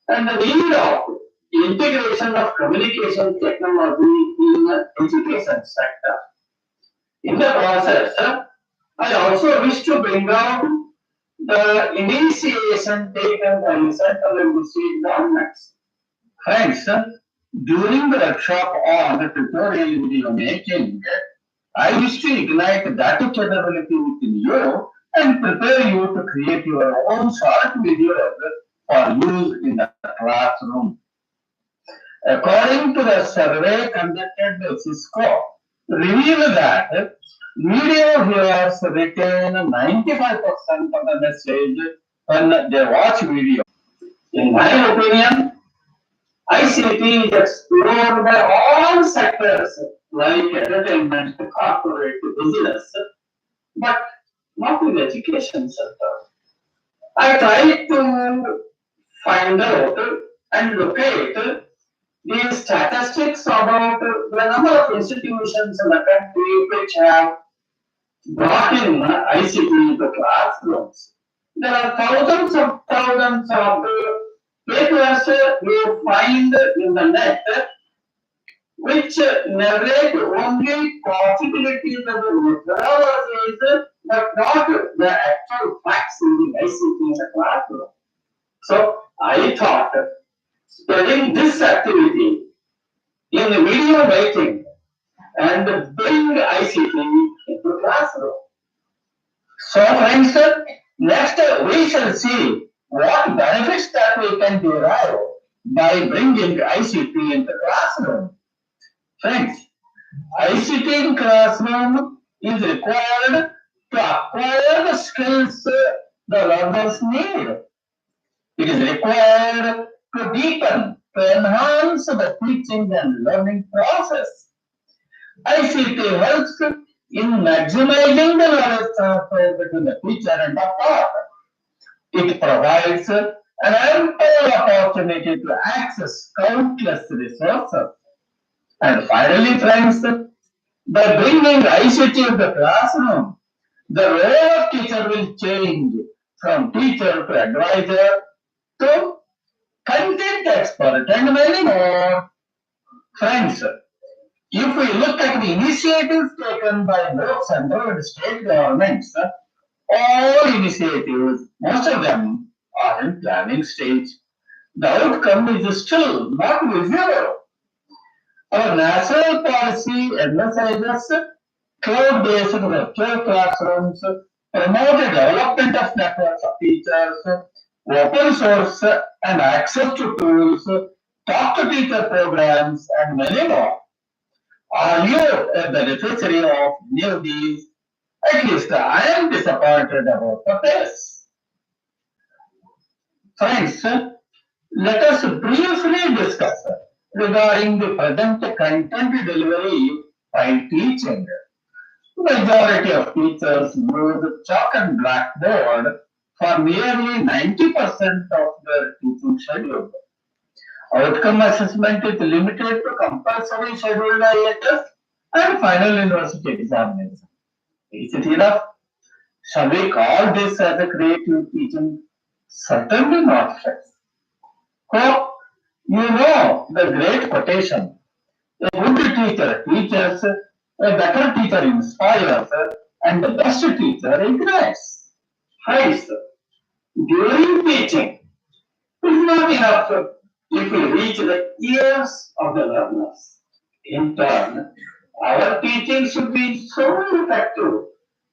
and the need of integration of communication technology in the education sector. In the process, I also wish to bring out the initiation taken by central and state governments. Friends, during the workshop on the tutorial video making, I wish to ignite that capability within you and prepare you to create your own short videos for use in the classroom. According to the survey conducted by Cisco, revealed that video viewers retain 95% of the message when they watch video. In my opinion, ICT is explored by all sectors like entertainment, corporate, business, but not in the education sector. I tried to find out and locate the statistics about the number of institutions in the country which have brought in ICT into classrooms. There are thousands of papers you find in the net which narrate only possibilities of the methodologies, but not the actual facts in the ICT in the classroom. So I thought studying this activity in video making and bring ICT into classroom. So friends, next we shall see what benefits that we can derive by bringing ICT into classroom. Friends, ICT in classroom is required to acquire the skills the learners need. It is required to deepen, to enhance the teaching and learning process. ICT helps in maximizing the knowledge transfer between the teacher and the taught. It provides an ample opportunity to access countless resources. And finally, friends, by bringing ICT to the classroom, the role of teacher will change from teacher to advisor to content expert and many more. Friends, if we look at the initiatives taken by both central and state governments, all initiatives, most of them are in planning stage. The outcome is still not visible. Our national policy emphasizes cloud-based virtual classrooms, promoted development of networks of teachers, open source and access to tools, talk to teacher programs, and many more. Are you a beneficiary of any of these? At least I am disappointed about the pace. Friends, let us briefly discuss regarding the present content delivery by teaching. Majority of teachers use chalk and blackboard for nearly 90% of their teaching schedule. Outcome assessment is limited to compulsory scheduled IHS and final university examination. Is it enough? Shall we call this as a creative teaching? Certainly not, friends. Hope you know the great quotation. A good teacher teaches, a better teacher inspires, and the best teacher ignites. Friends, during teaching, it is not enough if we reach the ears of the learners. In turn, our teaching should be so effective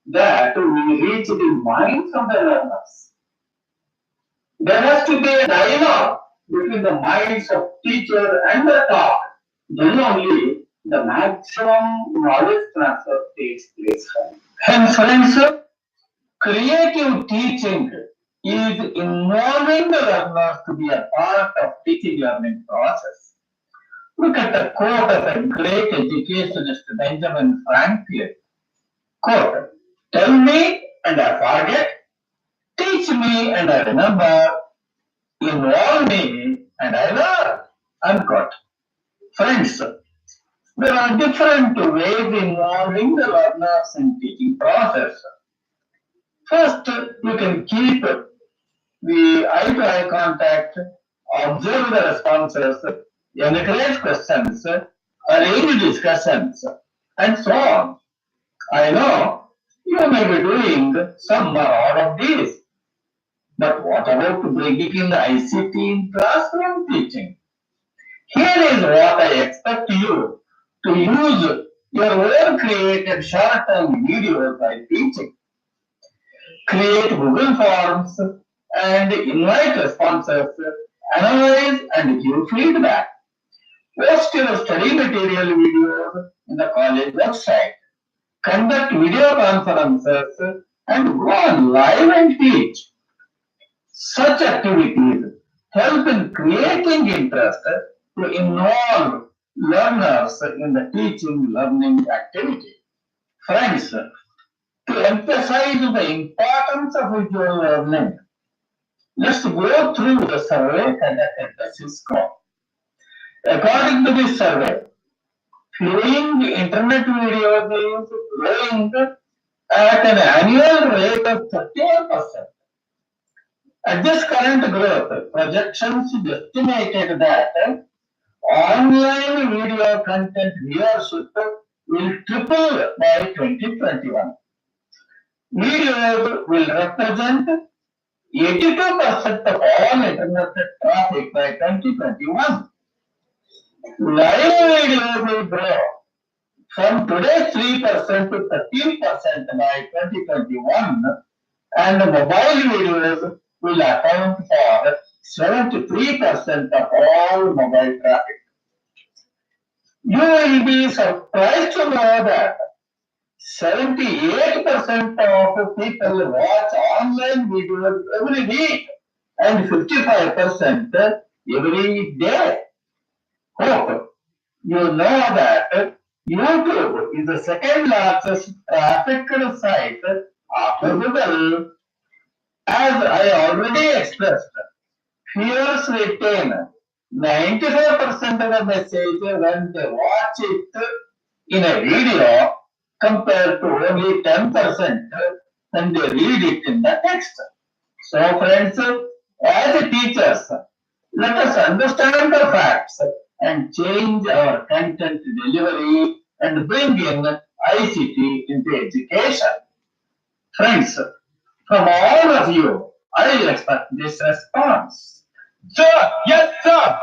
that we reach the minds of the learners. There has to be a dialogue between the minds of teacher and the taught. Then only the maximum knowledge transfer takes place. Hence, friends, creative teaching is involving the learners to be a part of teaching learning process. Look at the quote of a great educationist, Benjamin Franklin. Quote, tell me and I forget, teach me and I remember, involve me and I learn. Unquote. Friends, there are different ways involving the learners in teaching process. First, you can keep the eye-to-eye contact, observe the responses, encourage questions, arrange discussions, and so on. I know you may be doing some or all of these, but what about bringing in the ICT in classroom teaching? Here is what I expect you to use your own created short-term videos by teaching. Create Google Forms and invite responses, analyze and give feedback. Post your study material videos in the college website. Conduct video conferences and go on live and teach. Such activities help in creating interest to involve learners in the teaching learning activity. Friends, to emphasize the importance of visual learning, let's go through the survey conducted by Cisco. According to this survey, viewing internet videos is growing at an annual rate of 31%. At this current growth, projections is estimated that online video content viewership will triple by 2021. Videos will represent 82% of all internet traffic by 2021. Live videos will grow from today's 3% to 13% by 2021, and mobile videos will account for 73% of all mobile traffic. You will be surprised to know that 78% of people watch online videos every week and 55% every day. Hope you know that YouTube is the second largest trafficked site after Google. As I already expressed, viewers retain 95% of the message when they watch it in a video compared to only 10% when they read it in the text. So friends, as teachers, let us understand the facts and change our content delivery and bring in ICT into education. Friends, from all of you, I expect this response. Sir, yes, sir.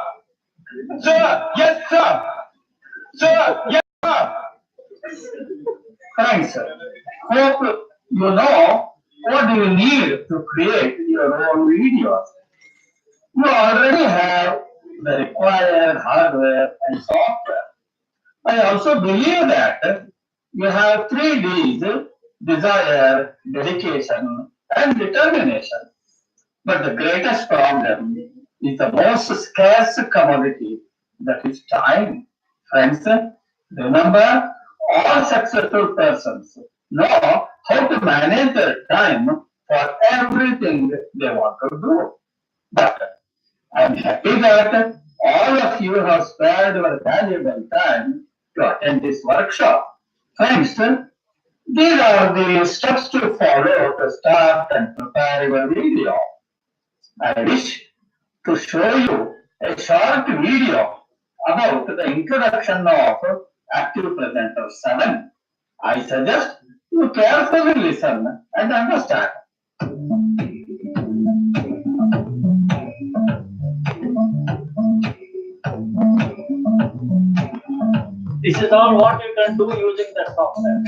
Sir, yes, sir. Sir, yes, sir. Friends, hope you know what do you need to create your own videos. You already have the required hardware and software. I also believe that you have 3 Ds: desire, dedication, and determination. But the greatest problem is the most scarce commodity, that is time. Friends, remember, all successful persons know how to manage their time for everything they want to do. But I'm happy that all of you have spared your valuable time to attend this workshop. Friends, these are the steps to follow to start and prepare your video. I wish to show you a short video about the introduction of Active Presenter 7. I suggest you carefully listen and understand. This is all what you can do using the software.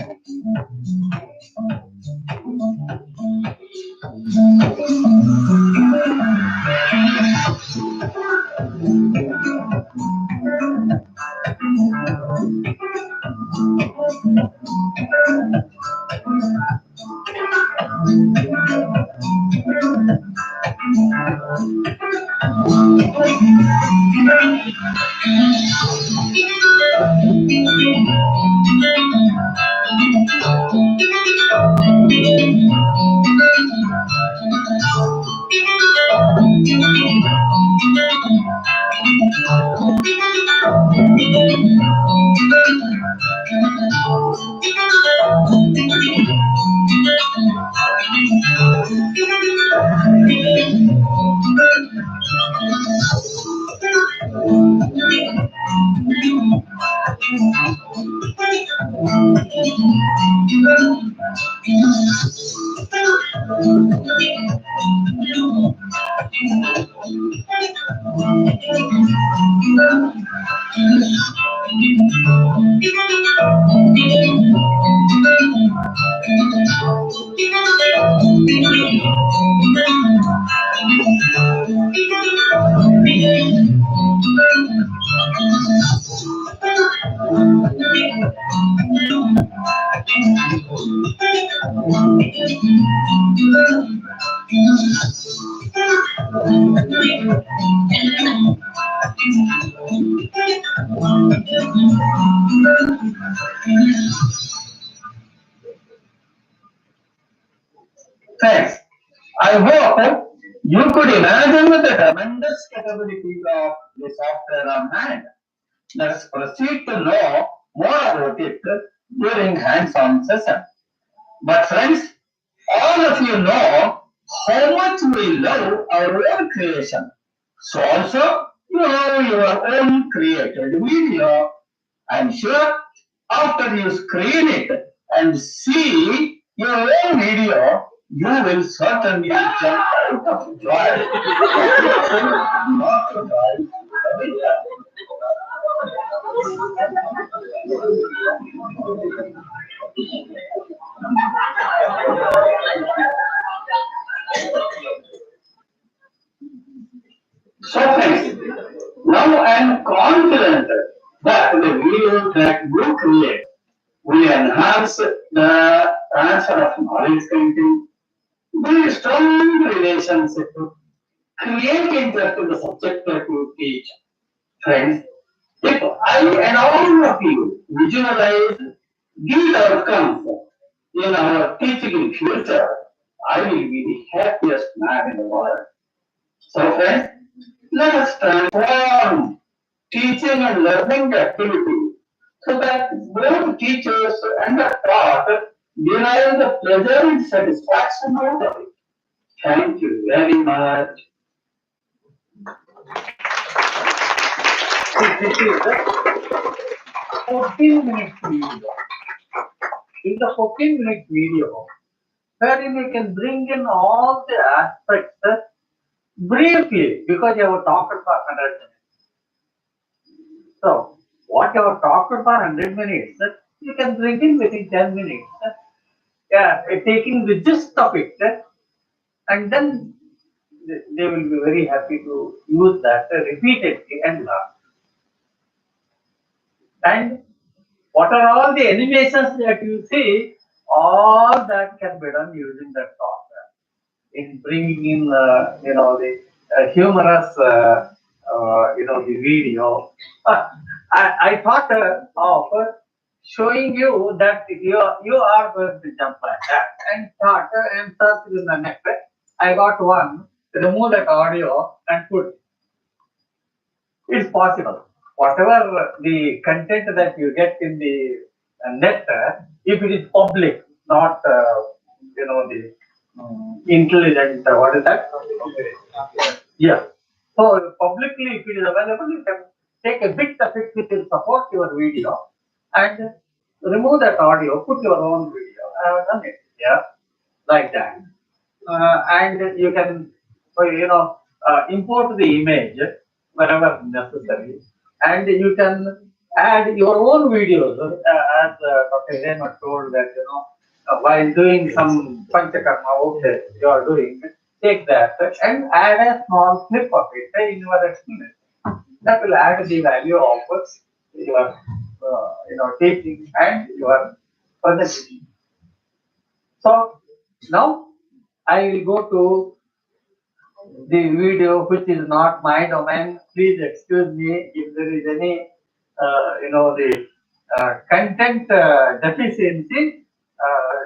Thanks. I hope you could imagine the tremendous capabilities of the software on hand. Let's proceed to know more about it during hands-on session. But friends, all of you know how much we love our own creation. So also, you have your own created video. I'm sure after you screen it and see your own video, you will certainly jump out of joy. Not to joy. create. We enhance the transfer of knowledge content, build strong relationship, create interest in the subject to teach. Friends, if I and all of you visualize these outcomes in our teaching in future, I will be the happiest man in the world. So friends, let us transform teaching and learning activity so that both teachers and the taught derive the pleasure and satisfaction out of it. Thank you very much. This is the 14-minute video. In the 14-minute video, wherein you can bring in all the aspects briefly, because you have talked for 100 minutes. So, what you have talked for 100 minutes, you can bring in within 10 minutes. Yeah, taking the gist of it, and then they will be very happy to use that repeatedly and learn. And what are all the animations that you see? All that can be done using that software. In bringing in, the humorous, the video. I thought of showing you that you are going to jump like that, and thought and searched in the net. I got one. Remove that audio and put. It's possible. Whatever the content that you get in the net, if it is public, not the intelligent. What is that? Yeah. So publicly, if it is available, you can take a bit of it which will support your video and remove that audio, put your own video. I have done it. Yeah, like that. And you can, import the image wherever necessary, and you can add your own videos. As Dr. Rema told that, while doing some panchakarma, okay, you are doing, take that and add a small clip of it in your experience. That will add the value of your, teaching and your presentation. So now I will go to the video which is not my domain. Please excuse me if there is any, the content deficiency.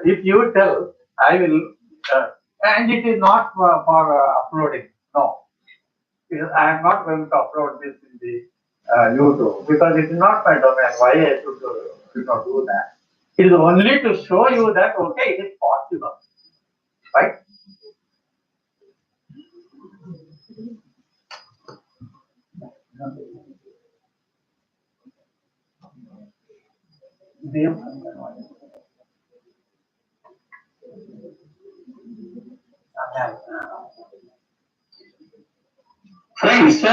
If you tell, I will, and it is not for uploading. No, I am not going to upload this in the YouTube because it is not my domain. Why I should not do that? It is only to show you that okay, it is possible, right? Friends,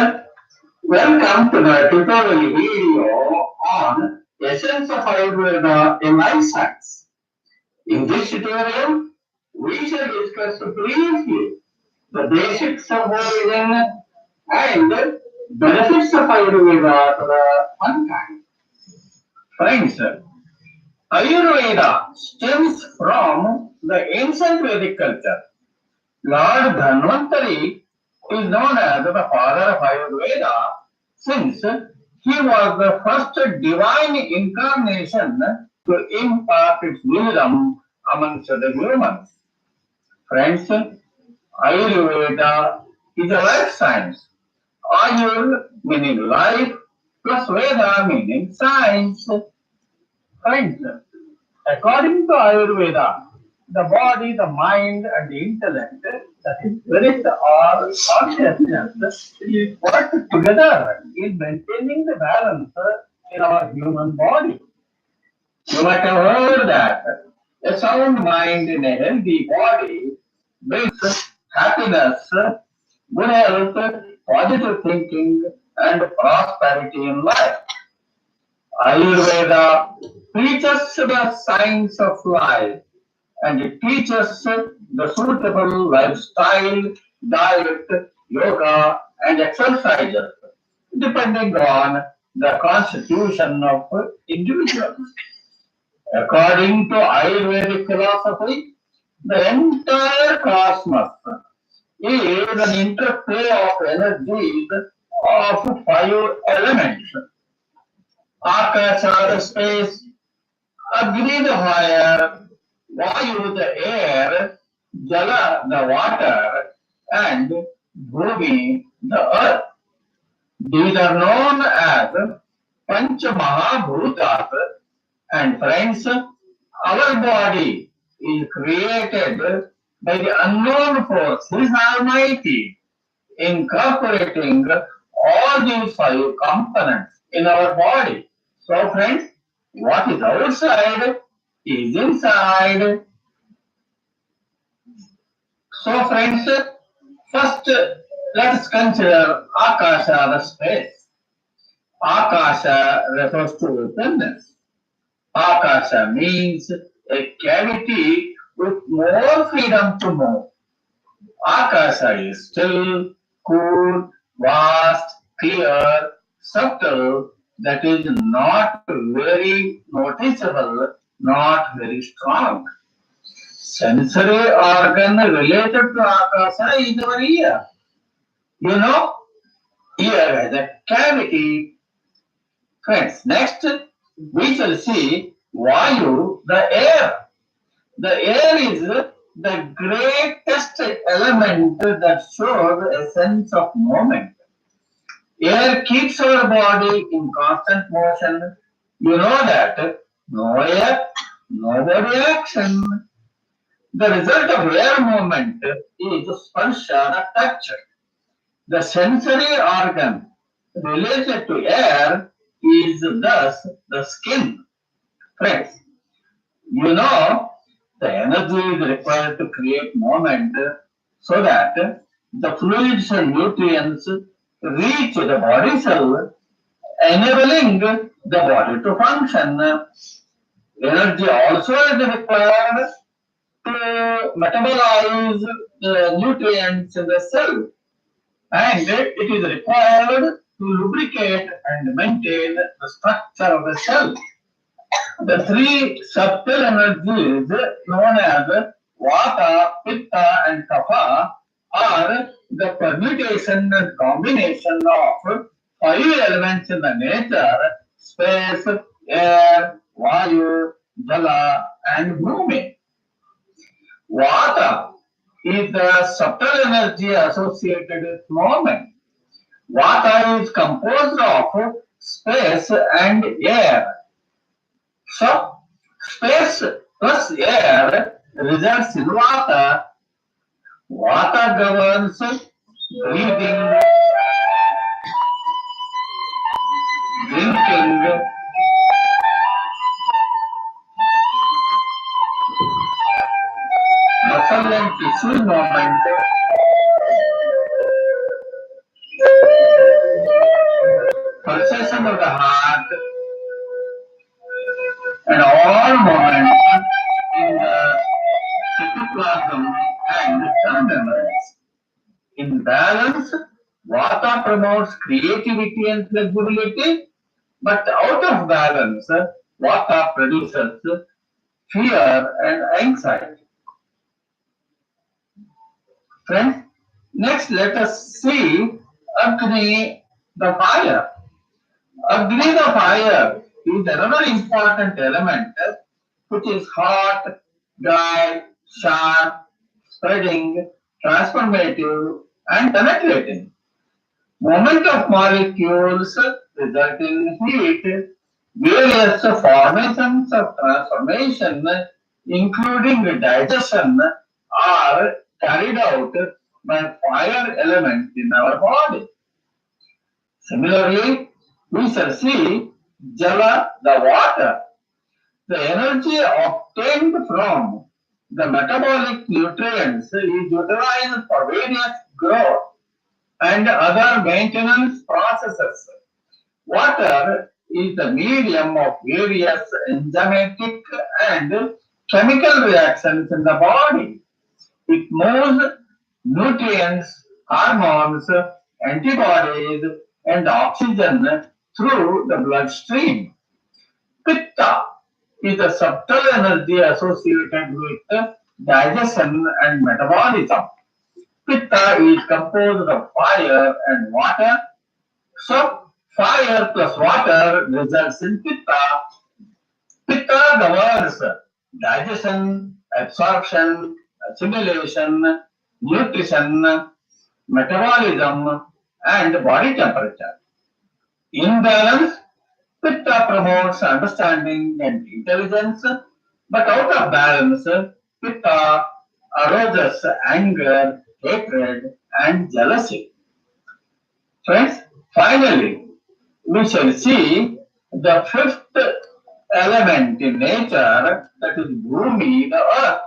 welcome to the tutorial video on Essence of Ayurveda in Life Science. In this tutorial, we shall discuss briefly the basics of origin and benefits of Ayurveda to the mankind. Friends, Ayurveda stems from the ancient Vedic culture. Lord Dhanvantari is known as the father of Ayurveda since he was the first divine incarnation to impart its wisdom amongst the humans. Friends, Ayurveda is a life science. Ayur meaning life plus Veda meaning science. Friends, according to Ayurveda, the body, the mind, and the intellect, that is spirit or consciousness, will work together in maintaining the balance in our human body. You might have heard that a sound mind in a healthy body brings happiness, good health, positive thinking, and prosperity in life. Ayurveda teaches the science of life and it teaches the suitable lifestyle, diet, yoga, and exercises depending on the constitution of individuals. According to Ayurvedic philosophy, the entire cosmos is an interplay of energies of five elements. Akasha, space, Agni, the fire, Vayu, the air, Jala, the water, and Bhumi, the earth. These are known as Pancha Mahabhutas. And friends, our body is created by the unknown force, He is Almighty, incorporating all these five components in our body. So friends, what is outside is inside. So friends, first let us consider Akasha, the space. Akasha refers to openness. Akasha means a cavity with more freedom to move. Akasha is still, cool, vast, clear, subtle, that is not very noticeable, not very strong. Sensory organ related to Akasha is our ear. You know, ear has a cavity. Friends, next we shall see Vayu, the air. The air is the greatest element that shows a sense of movement. Air keeps our body in constant motion. You know that no air, no body action. The result of air movement is sparsha, the touch. The sensory organ related to air is thus the skin. Friends, you know the energy is required to create movement so that the fluids and nutrients reach the body cell, enabling the body to function. Energy also is required to metabolize the nutrients in the cell, and it is required to lubricate and maintain the structure of the cell. The three subtle energies known as Vata, Pitta, and Kapha are the permutation and combination of five elements in the nature: space, air, Vayu, Jala, and Bhumi. Vata is the subtle energy associated with movement. Vata is composed of space and air. So, space plus air results in Vata. Vata governs breathing, drinking, muscle and tissue movement, pulsation of the heart, and all movement in the cytoplasm and cell membranes. In balance, Vata promotes creativity and flexibility, but out of balance, Vata produces fear and anxiety. Friends, next let us see Agni, the fire. Agni, the fire, is another important element which is hot, dry, sharp, spreading, transformative, and penetrating. Movement of molecules result in heat. Various formations of transformation, including digestion, are carried out by fire element in our body. Similarly, we shall see Jala, the water. The energy obtained from the metabolic nutrients is utilized for various growth and other maintenance processes. Water is the medium of various enzymatic and chemical reactions in the body. It moves nutrients, hormones, antibodies, and oxygen through the bloodstream. Pitta is a subtle energy associated with digestion and metabolism. Pitta is composed of fire and water. So, fire plus water results in Pitta. Pitta governs digestion, absorption, assimilation, nutrition, metabolism, and body temperature. Imbalance, Pitta promotes understanding and intelligence, but out of balance, Pitta arouses anger, hatred, and jealousy. Friends, finally, we shall see the fifth element in nature, that is Bhumi, the earth.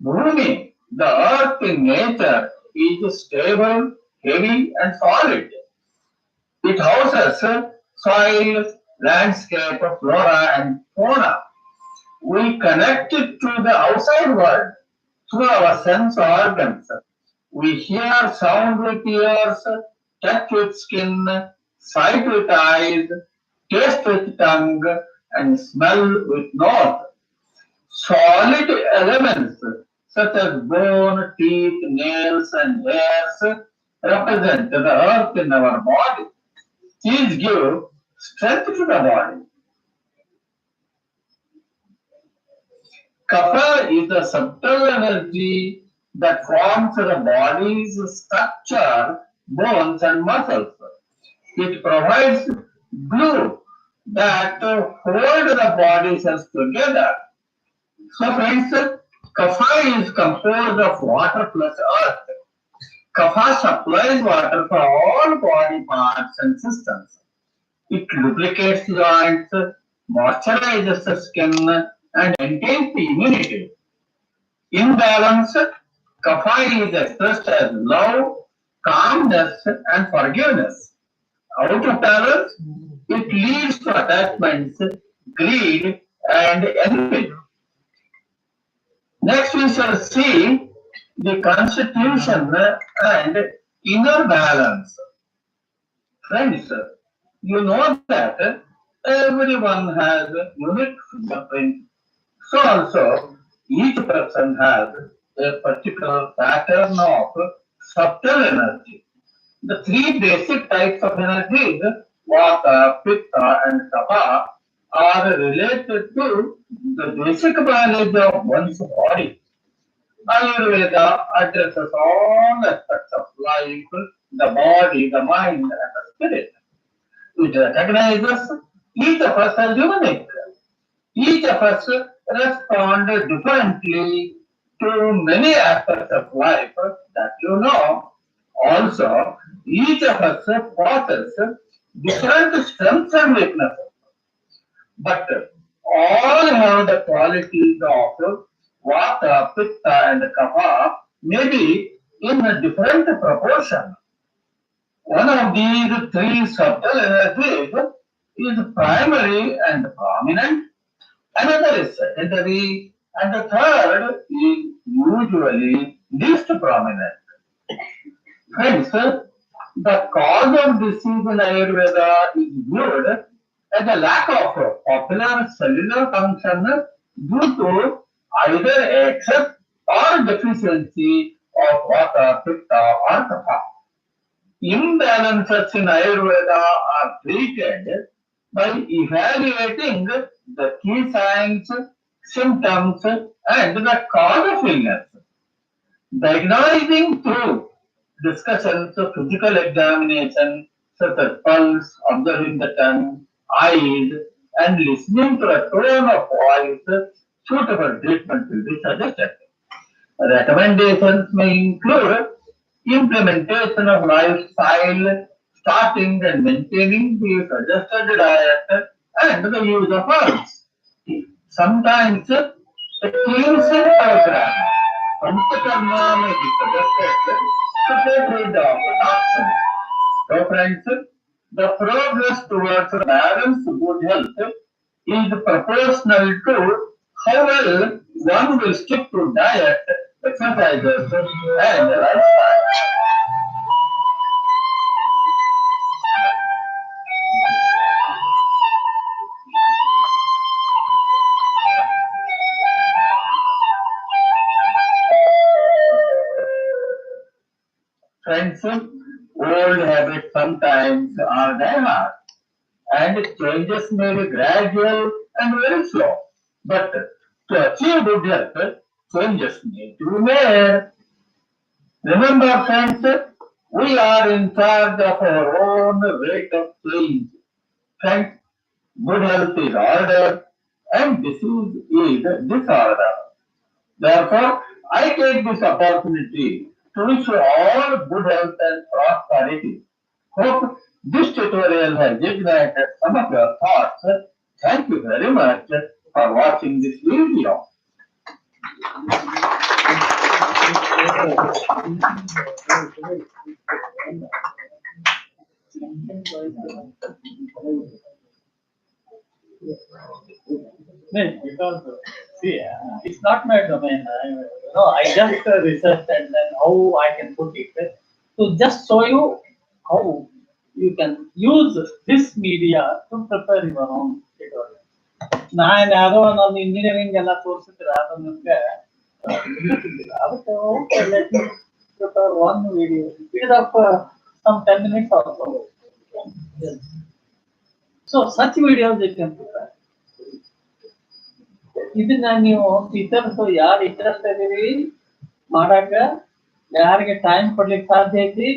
Bhumi, the earth in nature, is stable, heavy, and solid. It houses soil, landscape, flora, and fauna. We connect it to the outside world through our sense organs. We hear sound with ears, touch with skin, sight with eyes, taste with tongue, and smell with nose. Solid elements such as bone, teeth, nails, and hairs represent the earth in our body. These give strength to the body. Kapha is the subtle energy that forms the body's structure, bones, and muscles. It provides glue that hold the body cells together. So, friends, Kapha is composed of water plus earth. Kapha supplies water for all body parts and systems. It lubricates joints, moisturizes the skin, and maintains the immunity. Imbalance, Kapha is expressed as love, calmness, and forgiveness. Out of balance, it leads to attachments, greed, and envy. Next, we shall see the constitution and inner balance. Friends, you know that everyone has a unique fingerprint. So also, each person has a particular pattern of subtle energy. The three basic types of energies, Vata, Pitta, and Kapha, are related to the basic biology of one's body. Ayurveda addresses all aspects of life, the body, the mind, and the spirit. It recognizes each of us as unique. Each of us respond differently to many aspects of life that you know. Also, each of us possesses different strengths and weaknesses, but all have the qualities of Vata, Pitta, and Kapha, maybe in a different proportion. One of these three subtle energies is primary and prominent, another is secondary, and the third is usually least prominent. Friends, the cause of disease in Ayurveda is viewed as a lack of popular cellular function due to either excess or deficiency of Vata, Pitta, or Kapha. Imbalances in Ayurveda are treated by evaluating the key signs, symptoms, and the cause of illness. Diagnosing through discussions of physical examination, such as pulse, observing the tongue, eyes, and listening to a tone of voice, suitable treatment will be suggested. Recommendations may include implementation of lifestyle, starting and maintaining the suggested diet, and the use of herbs. Sometimes a cleansing program from the karma may be suggested to get rid of toxins. So, friends, the progress towards balanced good health is proportional to how well one will stick to diet, exercises, and lifestyle. Friends, old habits sometimes are die hard, and changes may be gradual and very slow. But to achieve good health, changes need to be made. Remember, friends, we are in charge of our own rate of change. Friends, good health is order and disease is disorder. Therefore, I take this opportunity to wish you all good health and prosperity. Hope this tutorial has ignited some of your thoughts. Thank you very much for watching this video. No, because see, it's not my domain. I just researched and then how I can put it to just show you how you can use this media to prepare your own tutorial. ನಾನು ಯಾವುದೋ ಒಂದು engineering ಎಲ್ಲ ತೋರಿಸಿದ್ರೆ ಅದು ನಿಮ್ಗೆ ಗೊತ್ತಿಲ್ಲ. ಅದಕ್ಕೆ okay, let me prepare one video. Speed of some 10 minutes also. So such videos you can prepare. ಇದನ್ನ ನೀವು ಟೀಚರ್ಸ್ ಯಾರು ಇಂಟ್ರೆಸ್ಟ್ ಇದೀವಿ ಮಾಡಾಕ ಯಾರಿಗೆ ಟೈಮ್ ಕೊಡ್ಲಿಕ್ಕೆ ಸಾಧ್ಯ ಐತಿ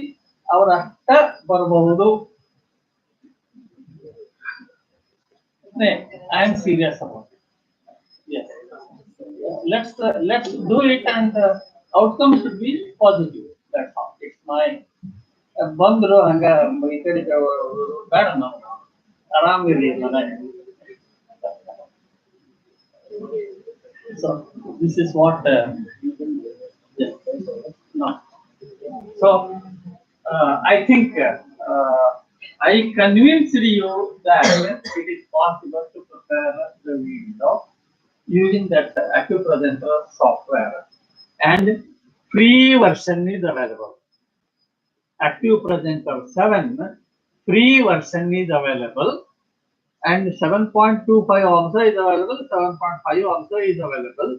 ಅವ್ರ ಅಷ್ಟ ಬರಬಹುದು. I am serious about it. Yes. Let's do it and the outcome should be positive. That's all. It's my ಬಂದ್ರು ಹಂಗ ಈ ಕಡೆ ಬೇಡ ನಾವು ಆರಾಮಿರ್ಲಿ ಮನೆ. So this is what yes. No. So I think I convinced you that it is possible to prepare the video using that acupresenter software, and free version is available. Acupresenter 7 free version is available, and 7.25 also is available, 7.5 also is available.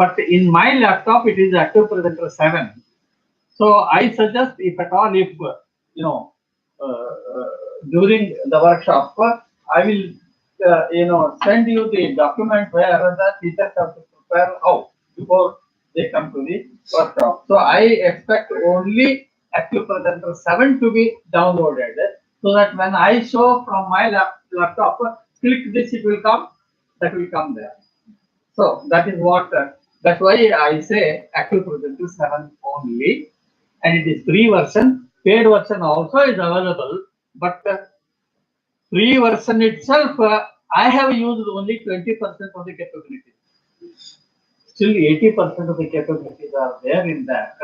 But in my laptop, it is Acupresenter 7. So I suggest, if at all, if during the workshop, I will send you the document where the teachers have to prepare how before they come to the workshop. So I expect only Acupresenter 7 to be downloaded, so that when I show from my laptop, click this, it will come, that will come there. So that is what, that's why I say Acupresenter 7 only, and it is free version. Paid version also is available, but free version itself, I have used only 20% of the capabilities. Still 80% of the capabilities are there in that,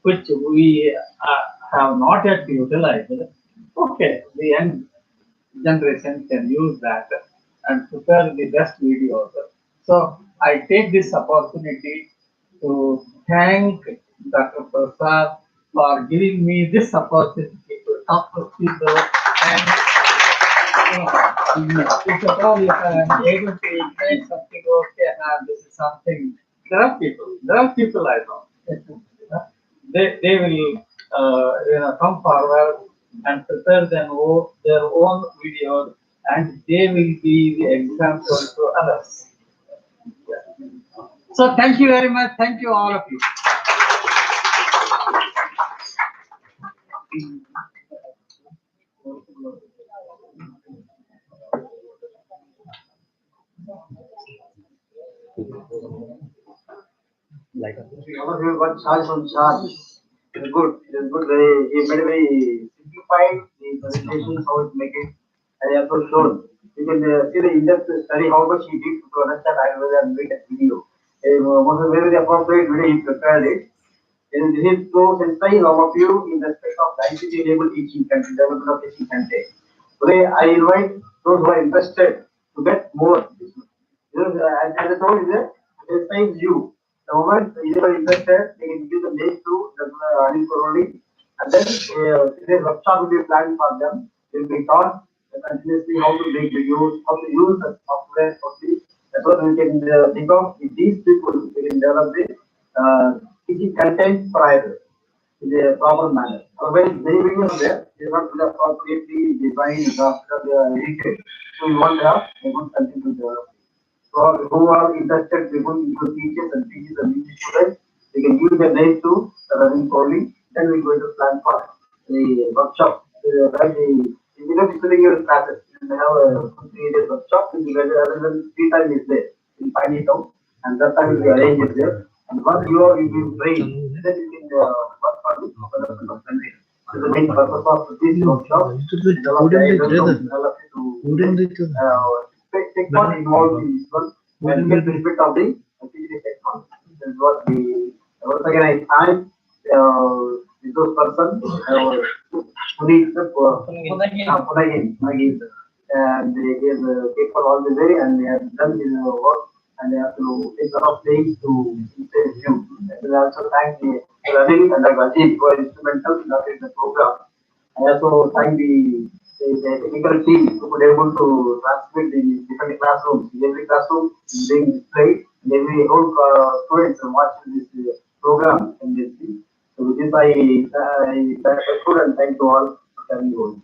which we have not yet utilized. Okay, the young generation can use that and prepare the best videos. So I take this opportunity to thank Dr. Prasad for giving me this opportunity to talk to people, and if at all, if I am able to make something, okay, this is something. There are people I know. They will come forward and prepare their own videos, and they will be the example to others. So thank you very much. Thank you, all of you. Like All of you got charge on charge. It's good. It's good. He made a very simplified the presentations, how to make it, and he also shown. You can see the in-depth study how much he did to understand Ayurveda and make that video. Was a very appropriate video he prepared it. And this is to sensitize all of you in respect of the ICT enabled teaching content, development of teaching content. Today, I invite those who are interested to get more. As I told you, sensitize you. The moment you are interested, they can give the link to the Anil Koroli, and then today's workshop will be planned for them. They will be taught continuously how to make videos, how to use the software properly. That's what we can think of. With these people, we can develop the teaching content for Ayurveda. in a proper manner. Otherwise, many videos there, they are not appropriately designed after they are edited. So we want to have a good content to develop. So who are interested people into teachers and music students, they can give their name to running Kohli. Then we're going to plan for the workshop. Right, you know, including your classes, you may have a 3 days workshop, and rather than free time is there, you find it out, and that time you arrange it there. And once you've been trained, then you can work for the development of country. So the main purpose of this workshop is develop to take part involved in this one and get benefit of the PhD technology. This is what we once again I thank those persons Puneet Punagin, and they gave people all the way and they have done his work and they have to take a lot of things to improve you. And I also thank the Ravi and Ajit who are instrumental in the program. I also thank the technical team who were able to transmit the different classrooms. In every classroom is being displayed, and every whole students are watching this program and this thing. So with this, I conclude and thank you all for coming on.